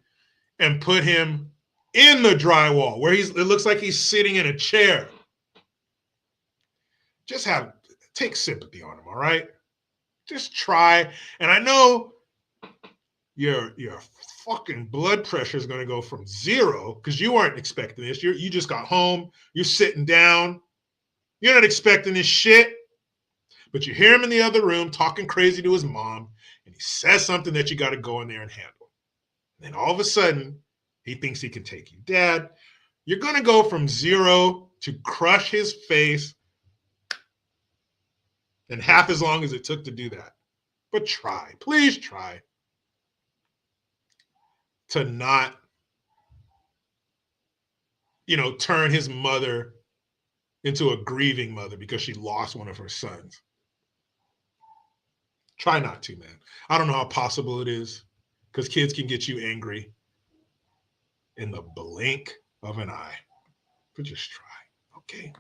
and put him in the drywall where it looks like he's sitting in a chair. Just take sympathy on him, all right? Just try. And I know your fucking blood pressure is going to go from 0 because you weren't expecting this. You just got home. You're sitting down. You're not expecting this shit. But you hear him in the other room talking crazy to his mom, and he says something that you got to go in there and handle. And then all of a sudden, he thinks he can take you. Dad, you're going to go from 0 to crush his face in half as long as it took to do that. But try. Please try to not, turn his mother into a grieving mother because she lost one of her sons. Try not to, man. I don't know how possible it is because kids can get you angry in the blink of an eye. But just try, okay?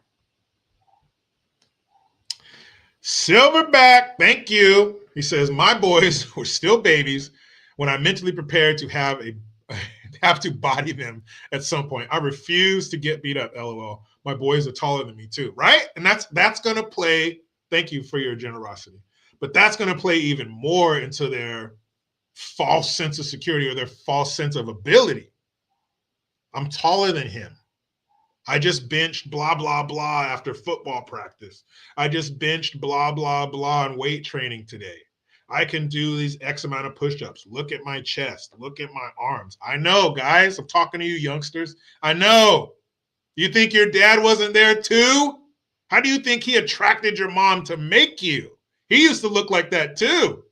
Silverback, thank you. He says, my boys were still babies when I mentally prepared to have to body them at some point. I refuse to get beat up, LOL. My boys are taller than me too, right? And that's going to play, thank you for your generosity, but that's going to play even more into their false sense of security or their false sense of ability. I'm taller than him. I just benched blah, blah, blah after football practice. I just benched blah, blah, blah in weight training today. I can do these X amount of push-ups. Look at my chest. Look at my arms. I know, guys. I'm talking to you youngsters. I know. You think your dad wasn't there too? How do you think he attracted your mom to make you? He used to look like that too.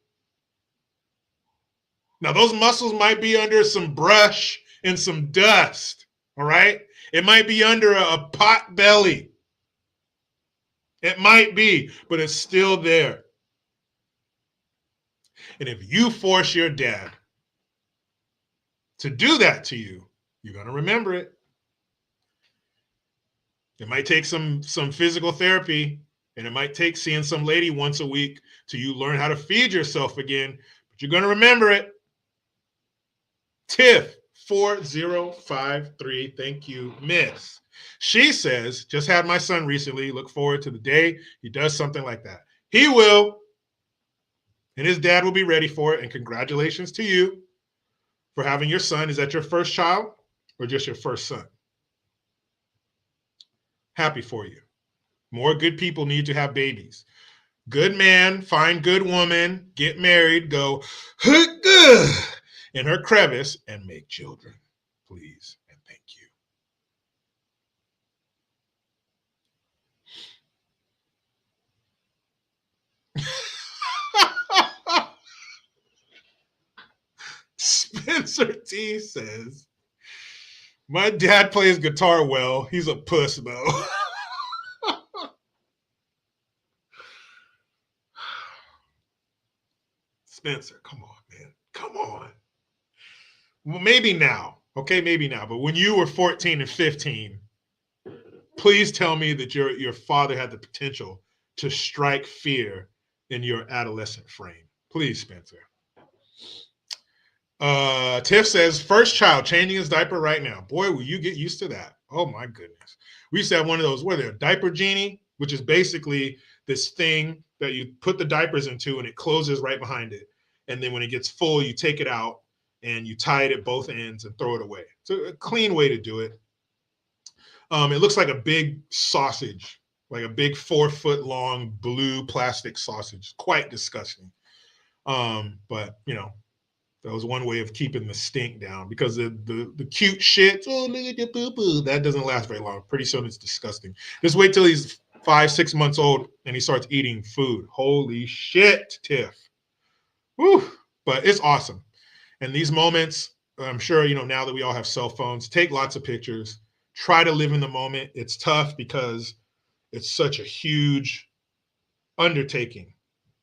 Now, those muscles might be under some brush and some dust, all right? It might be under a pot belly. It might be, but it's still there. And if you force your dad to do that to you, you're going to remember it. It might take some physical therapy, and it might take seeing some lady once a week till you learn how to feed yourself again, but you're going to remember it. Tiff 4053, thank you, Miss. She says, just had my son recently. Look forward to the day he does something like that. He will, and his dad will be ready for it. And congratulations to you for having your son. Is that your first child or just your first son? Happy for you. More good people need to have babies. Good man, find good woman, get married, go in her crevice and make children, please, and thank you. Spencer T says, my dad plays guitar well. He's a puss, though. Spencer, come on, man. Come on. Well, maybe now. Okay, maybe now. But when you were 14 and 15, please tell me that your father had the potential to strike fear in your adolescent frame. Please, Spencer. Tiff says, first child, changing his diaper right now. Boy, will you get used to that. Oh, my goodness. We used to have one of those, a diaper genie, which is basically this thing that you put the diapers into and it closes right behind it. And then when it gets full, you take it out and you tie it at both ends and throw it away. It's a clean way to do it. It looks like a big sausage, like a big 4-foot long blue plastic sausage. Quite disgusting. But, that was one way of keeping the stink down because the cute shit, oh, look at your poo-poo, that doesn't last very long. Pretty soon it's disgusting. Just wait till he's 5-6 months old and he starts eating food. Holy shit, Tiff. Woo. But it's awesome. And these moments, I'm sure, now that we all have cell phones, take lots of pictures. Try to live in the moment. It's tough because it's such a huge undertaking.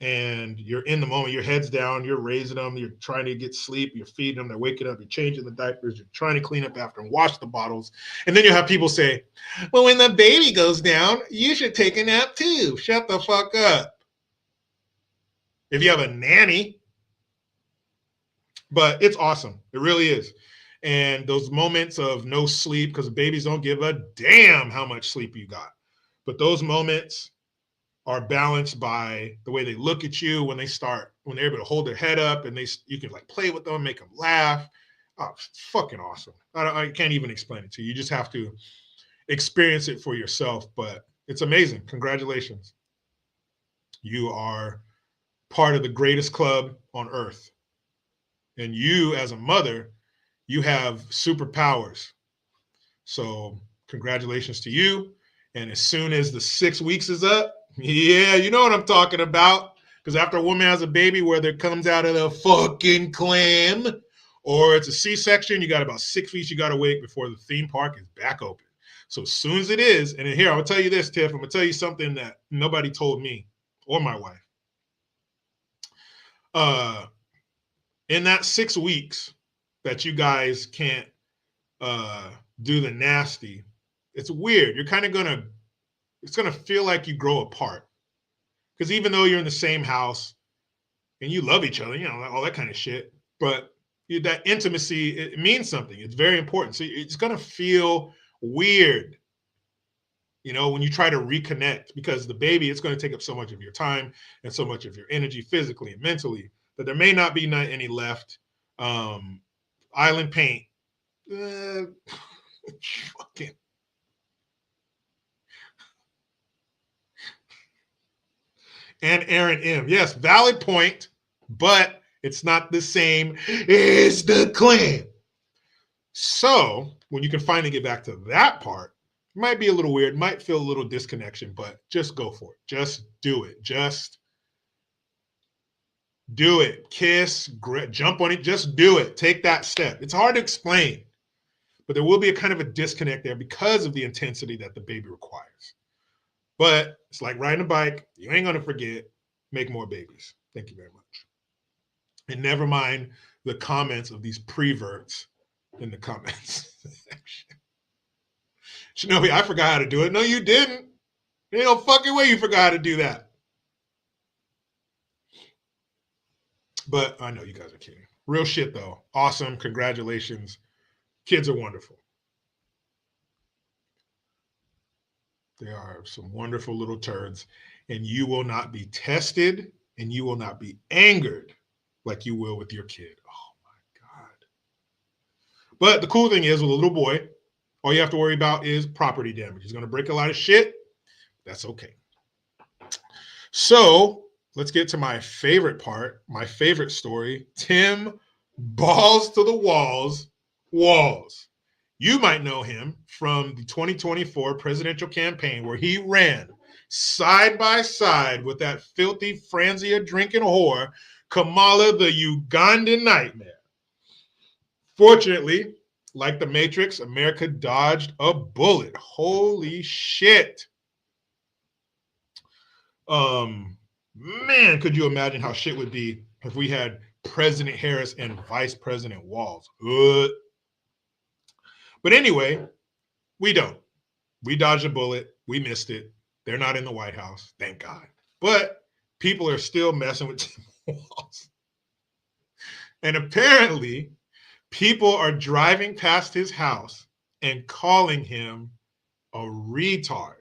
And you're in the moment, your head's down, you're raising them, you're trying to get sleep, you're feeding them, they're waking up, you're changing the diapers, you're trying to clean up after and wash the bottles. And then you'll have people say, well, when the baby goes down, you should take a nap too. Shut the fuck up. If you have a nanny. But it's awesome. It really is. And those moments of no sleep, because babies don't give a damn how much sleep you got. But those moments are balanced by the way they look at you when they're able to hold their head up and you can play with them, make them laugh. Oh, it's fucking awesome. I can't even explain it to you. You just have to experience it for yourself, but it's amazing. Congratulations. You are part of the greatest club on earth. And you, as a mother, you have superpowers. So congratulations to you. And as soon as the 6 weeks is up, yeah, you know what I'm talking about. Because after a woman has a baby, whether it comes out of the fucking clam or it's a C-section, you got about 6 weeks you got to wait before the theme park is back open. So as soon as it is, and here, I'm going to tell you this, Tiff, I'm going to tell you something that nobody told me or my wife. In that 6 weeks that you guys can't do the nasty, it's weird. You're kind of it's gonna feel like you grow apart. Because even though you're in the same house and you love each other, you know, all that kind of shit, but that intimacy, it means something. It's very important. So it's gonna feel weird, you know, when you try to reconnect, because the baby, it's going to take up so much of your time and so much of your energy physically and mentally that there may not be any left. Island Paint. Fucking. And Aaron M. Yes, valid point, but it's not the same as the Clan. So when you can finally get back to that part, it might be a little weird, might feel a little disconnection, but just go for it. Just do it. Just do it. Kiss, jump on it. Just do it. Take that step. It's hard to explain, but there will be a kind of a disconnect there because of the intensity that the baby requires. But it's like riding a bike. You ain't going to forget. Make more babies. Thank you very much. And never mind the comments of these preverts in the comments section. Shinobi, I forgot how to do it. No, you didn't. Ain't no fucking way you forgot how to do that. But I know you guys are kidding. Real shit, though. Awesome. Congratulations. Kids are wonderful. They are some wonderful little turds. And you will not be tested and you will not be angered like you will with your kid. Oh, my God. But the cool thing is, with a little boy, all you have to worry about is property damage. He's going to break a lot of shit. That's okay. So let's get to my favorite part, my favorite story. Tim Balls to the Walls. Walz. You might know him from the 2024 presidential campaign where he ran side by side with that filthy Franzia drinking whore, Kamala the Ugandan nightmare. Fortunately, like the Matrix, America dodged a bullet. Holy shit. Man, could you imagine how shit would be if we had President Harris and Vice President Walz? But anyway, we don't. We dodged a bullet. We missed it. They're not in the White House, thank God. But people are still messing with Tim Walz. And apparently, people are driving past his house and calling him a retard.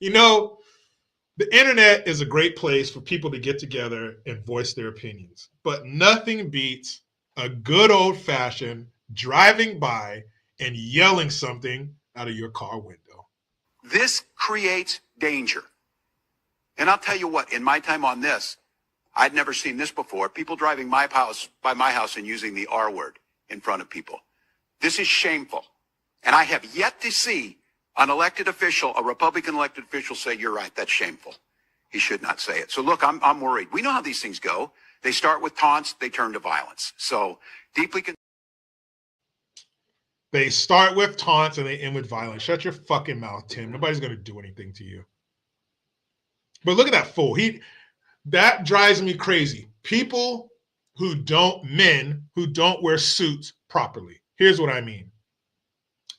You know, the internet is a great place for people to get together and voice their opinions, but nothing beats a good old-fashioned driving by and yelling something out of your car window. This creates danger. And I'll tell you what, in my time on this, I'd never seen this before. People driving by my house and using the R word in front of people. This is shameful. And I have yet to see an elected official, a Republican elected official, say, you're right, that's shameful. He should not say it. So look, I'm worried. We know how these things go. They start with taunts, they turn to violence. So deeply. They start with taunts and they end with violence. Shut your fucking mouth, Tim. Nobody's going to do anything to you. But look at that fool. That drives me crazy. Men who don't wear suits properly. Here's what I mean.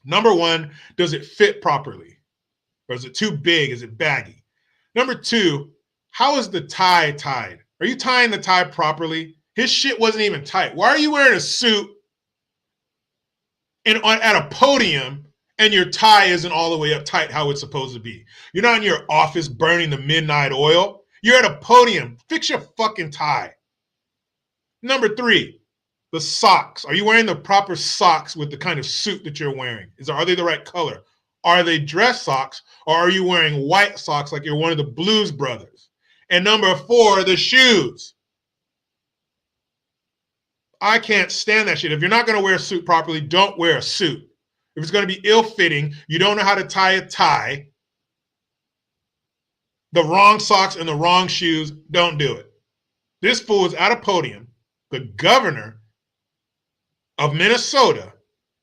Number one, does it fit properly? Or is it too big? Is it baggy? Number two, how is the tie tied? Are you tying the tie properly? His shit wasn't even tight. Why are you wearing a suit at a podium and your tie isn't all the way up tight how it's supposed to be? You're not in your office burning the midnight oil. You're at a podium. Fix your fucking tie. Number three, the socks. Are you wearing the proper socks with the kind of suit that you're wearing? Are they the right color? Are they dress socks, or are you wearing white socks like you're one of the Blues Brothers? And number four, the shoes. I can't stand that shit. If you're not going to wear a suit properly, don't wear a suit. If it's going to be ill-fitting, you don't know how to tie a tie, the wrong socks and the wrong shoes, don't do it. This fool is at a podium, the governor of Minnesota,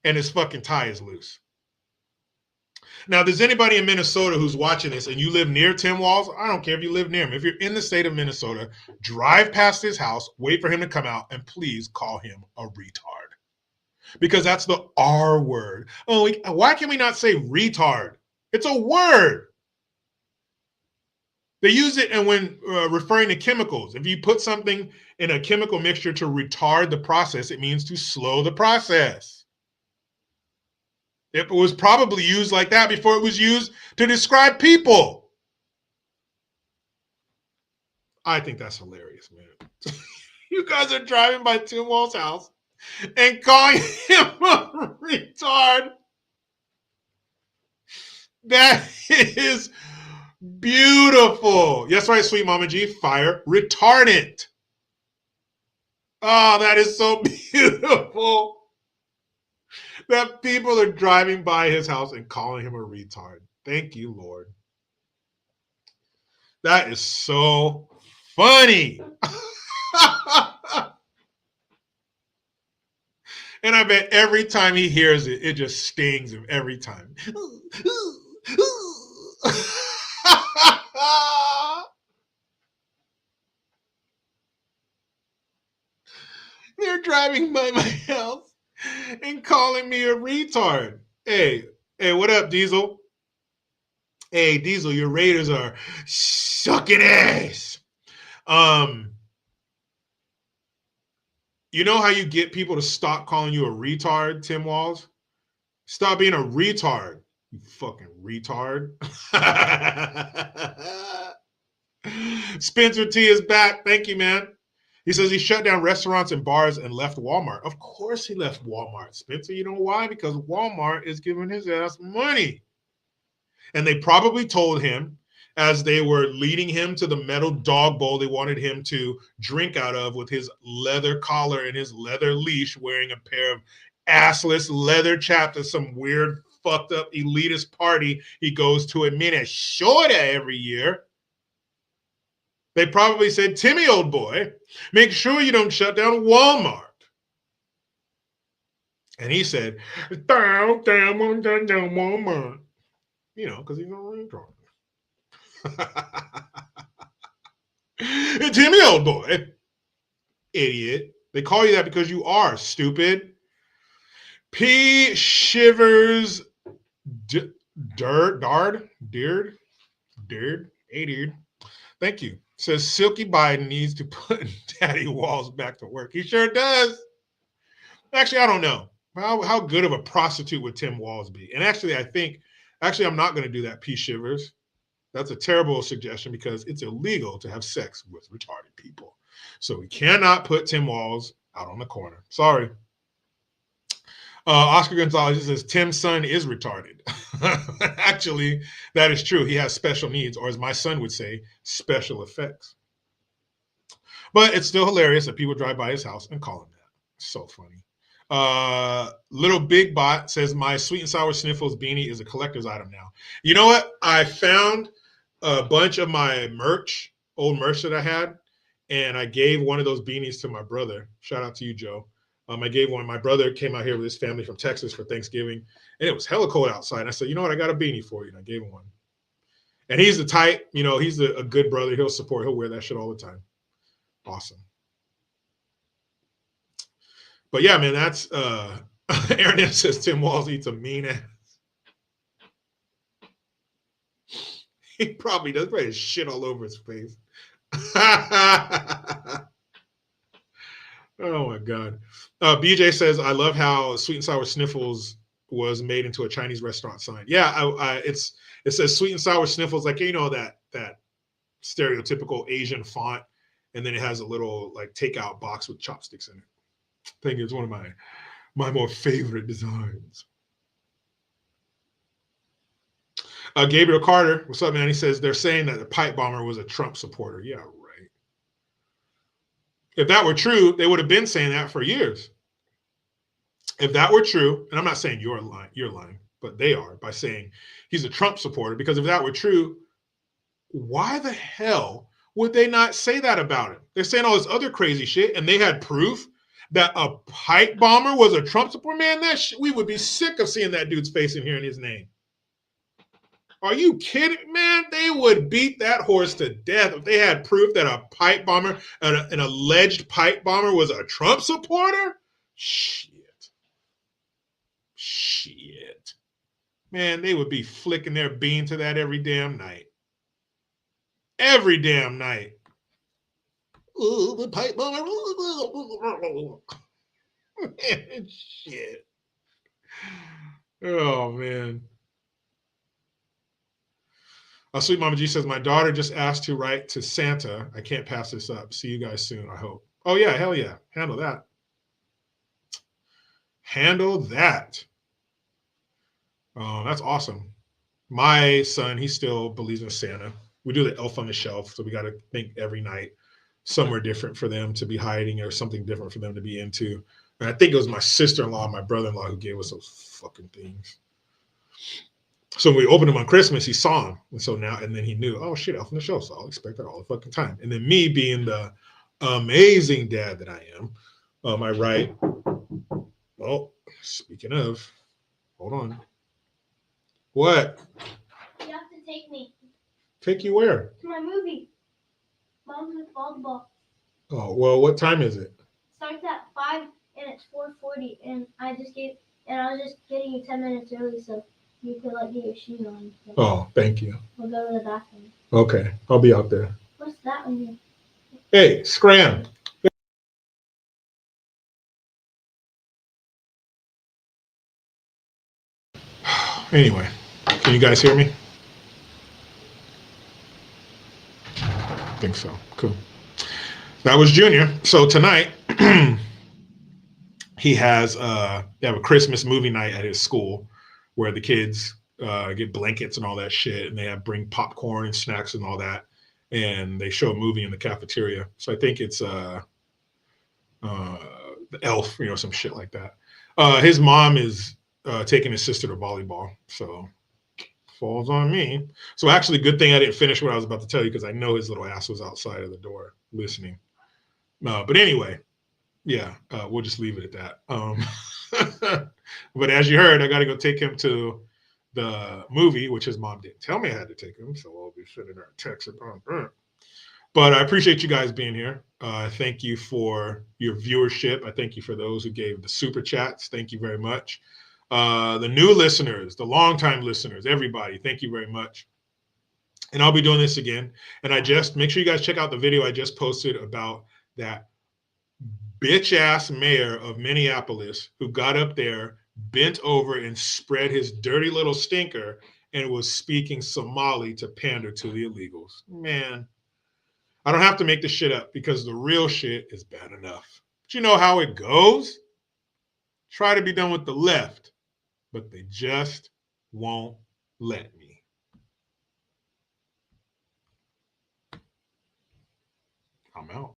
and his fucking tie is loose. Now, there's anybody in Minnesota who's watching this and you live near Tim Walz, I don't care if you live near him. If you're in the state of Minnesota, drive past his house, wait for him to come out, and please call him a retard. Because that's the R word. Oh, why can we not say retard? It's a word. They use it and when referring to chemicals. If you put something in a chemical mixture to retard the process, it means to slow the process. It was probably used like that before it was used to describe people. I think that's hilarious, man. You guys are driving by Tim Walz's house and calling him a retard. That is beautiful. Yes, right, sweet Mama G. Fire retardant. Oh, that is so beautiful. That people are driving by his house and calling him a retard. Thank you, Lord. That is so funny. And I bet every time he hears it, it just stings him every time. They're driving by my house and calling me a retard. Hey, what up, Diesel? Hey, Diesel, your Raiders are sucking ass. You know how you get people to stop calling you a retard, Tim Walz? Stop being a retard, you fucking retard. Spencer T is back. Thank you, man. He says he shut down restaurants and bars and left Walmart. Of course he left Walmart, Spencer. You know why? Because Walmart is giving his ass money. And they probably told him, as they were leading him to the metal dog bowl they wanted him to drink out of with his leather collar and his leather leash, wearing a pair of assless leather chaps at some weird, fucked up elitist party he goes to in Minnesota every year. They probably said, Timmy, old boy, make sure you don't shut down Walmart. And he said, damn, Walmart. You know, because he's a retard. Timmy, old boy. Idiot. They call you that because you are stupid. P. Shivers. Dard. Thank you. Says Silky Biden needs to put Daddy Walz back to work. He sure does. Actually, I don't know. How good of a prostitute would Tim Walz be? And actually, I'm not going to do that, P. Shivers. That's a terrible suggestion because it's illegal to have sex with retarded people. So we cannot put Tim Walz out on the corner. Sorry. Oscar Gonzalez says Tim's son is retarded. Actually, that is true. He has special needs, or as my son would say, special effects. But it's still hilarious that people drive by his house and call him that. So funny. Little Big Bot says my Sweet and Sour Sniffles beanie is a collector's item now. You know what? I found a bunch of my merch, old merch that I had, and I gave one of those beanies to my brother. Shout out to you, Joe. I gave one. My brother came out here with his family from Texas for Thanksgiving, and it was hella cold outside. And I said, you know what? I got a beanie for you. And I gave him one. And he's the type, you know, he's a good brother. He'll support. He'll wear that shit all the time. Awesome. But yeah, man, that's Aaron M says Tim Walz eats a mean ass. He probably does. Probably shit all over his face. Oh my God. BJ says, I love how Sweet and Sour Sniffles was made into a Chinese restaurant sign. Yeah, it says Sweet and Sour Sniffles, like, you know, that stereotypical Asian font, and then it has a little like takeout box with chopsticks in it. I think it's one of my more favorite designs. Gabriel Carter, what's up, man? He says they're saying that the pipe bomber was a Trump supporter. Yeah, right. If that were true, they would have been saying that for years. If that were true, and I'm not saying you're lying, but they are, by saying he's a Trump supporter, because if that were true, why the hell would they not say that about him? They're saying all this other crazy shit, and they had proof that a pipe bomber was a Trump supporter. Man, we would be sick of seeing that dude's face and hearing his name. Are you kidding, man? They would beat that horse to death if they had proof that a pipe bomber, an alleged pipe bomber, was a Trump supporter. Shit. Man, they would be flicking their bean to that every damn night. Every damn night. Oh, the pipe bomber. Man, shit. Oh, man. Sweet Mama G says, my daughter just asked to write to Santa. I can't pass this up. See you guys soon, I hope. Oh, yeah, hell yeah. Handle that. Handle that. Oh, that's awesome. My son, he still believes in Santa. We do the elf on the shelf, so we got to think every night somewhere different for them to be hiding or something different for them to be into. And I think it was my sister-in-law and my brother-in-law who gave us those fucking things. So when we opened them on Christmas, he saw them. And so now, and then he knew, oh shit, elf on the shelf. So I'll expect that all the fucking time. And then me being the amazing dad that I am, I write, oh, speaking of, hold on. What? You have to take me. Take you where? To my movie. Mom's with volleyball. Oh, well, what time is it? Starts at 5 and it's 4:40 and I was just getting you 10 minutes early so you could like get your shoes on. So Oh, thank you. we'll go to the bathroom. Okay, I'll be out there. What's that one here? Hey, Scram. Anyway, can you guys hear me? I think so. Cool. That was Junior. So tonight, they have a Christmas movie night at his school where the kids get blankets and all that shit, and they bring popcorn and snacks and all that, and they show a movie in the cafeteria. So I think it's the Elf, some shit like that. His mom is taking his sister to volleyball, so falls on me. So actually, good thing I didn't finish what I was about to tell you because I know his little ass was outside of the door listening. But anyway, yeah, we'll just leave it at that. But as you heard, I got to go take him to the movie, which his mom didn't tell me I had to take him, so I'll be sending her a text about that. But I appreciate you guys being here. Thank you for your viewership. I thank you for those who gave the super chats. Thank you very much. The new listeners, the longtime listeners, everybody, thank you very much. And I'll be doing this again. And make sure you guys check out the video I just posted about that bitch ass mayor of Minneapolis who got up there, bent over and spread his dirty little stinker and was speaking Somali to pander to the illegals. Man, I don't have to make this shit up because the real shit is bad enough. But you know how it goes? Try to be done with the left, but they just won't let me. I'm out.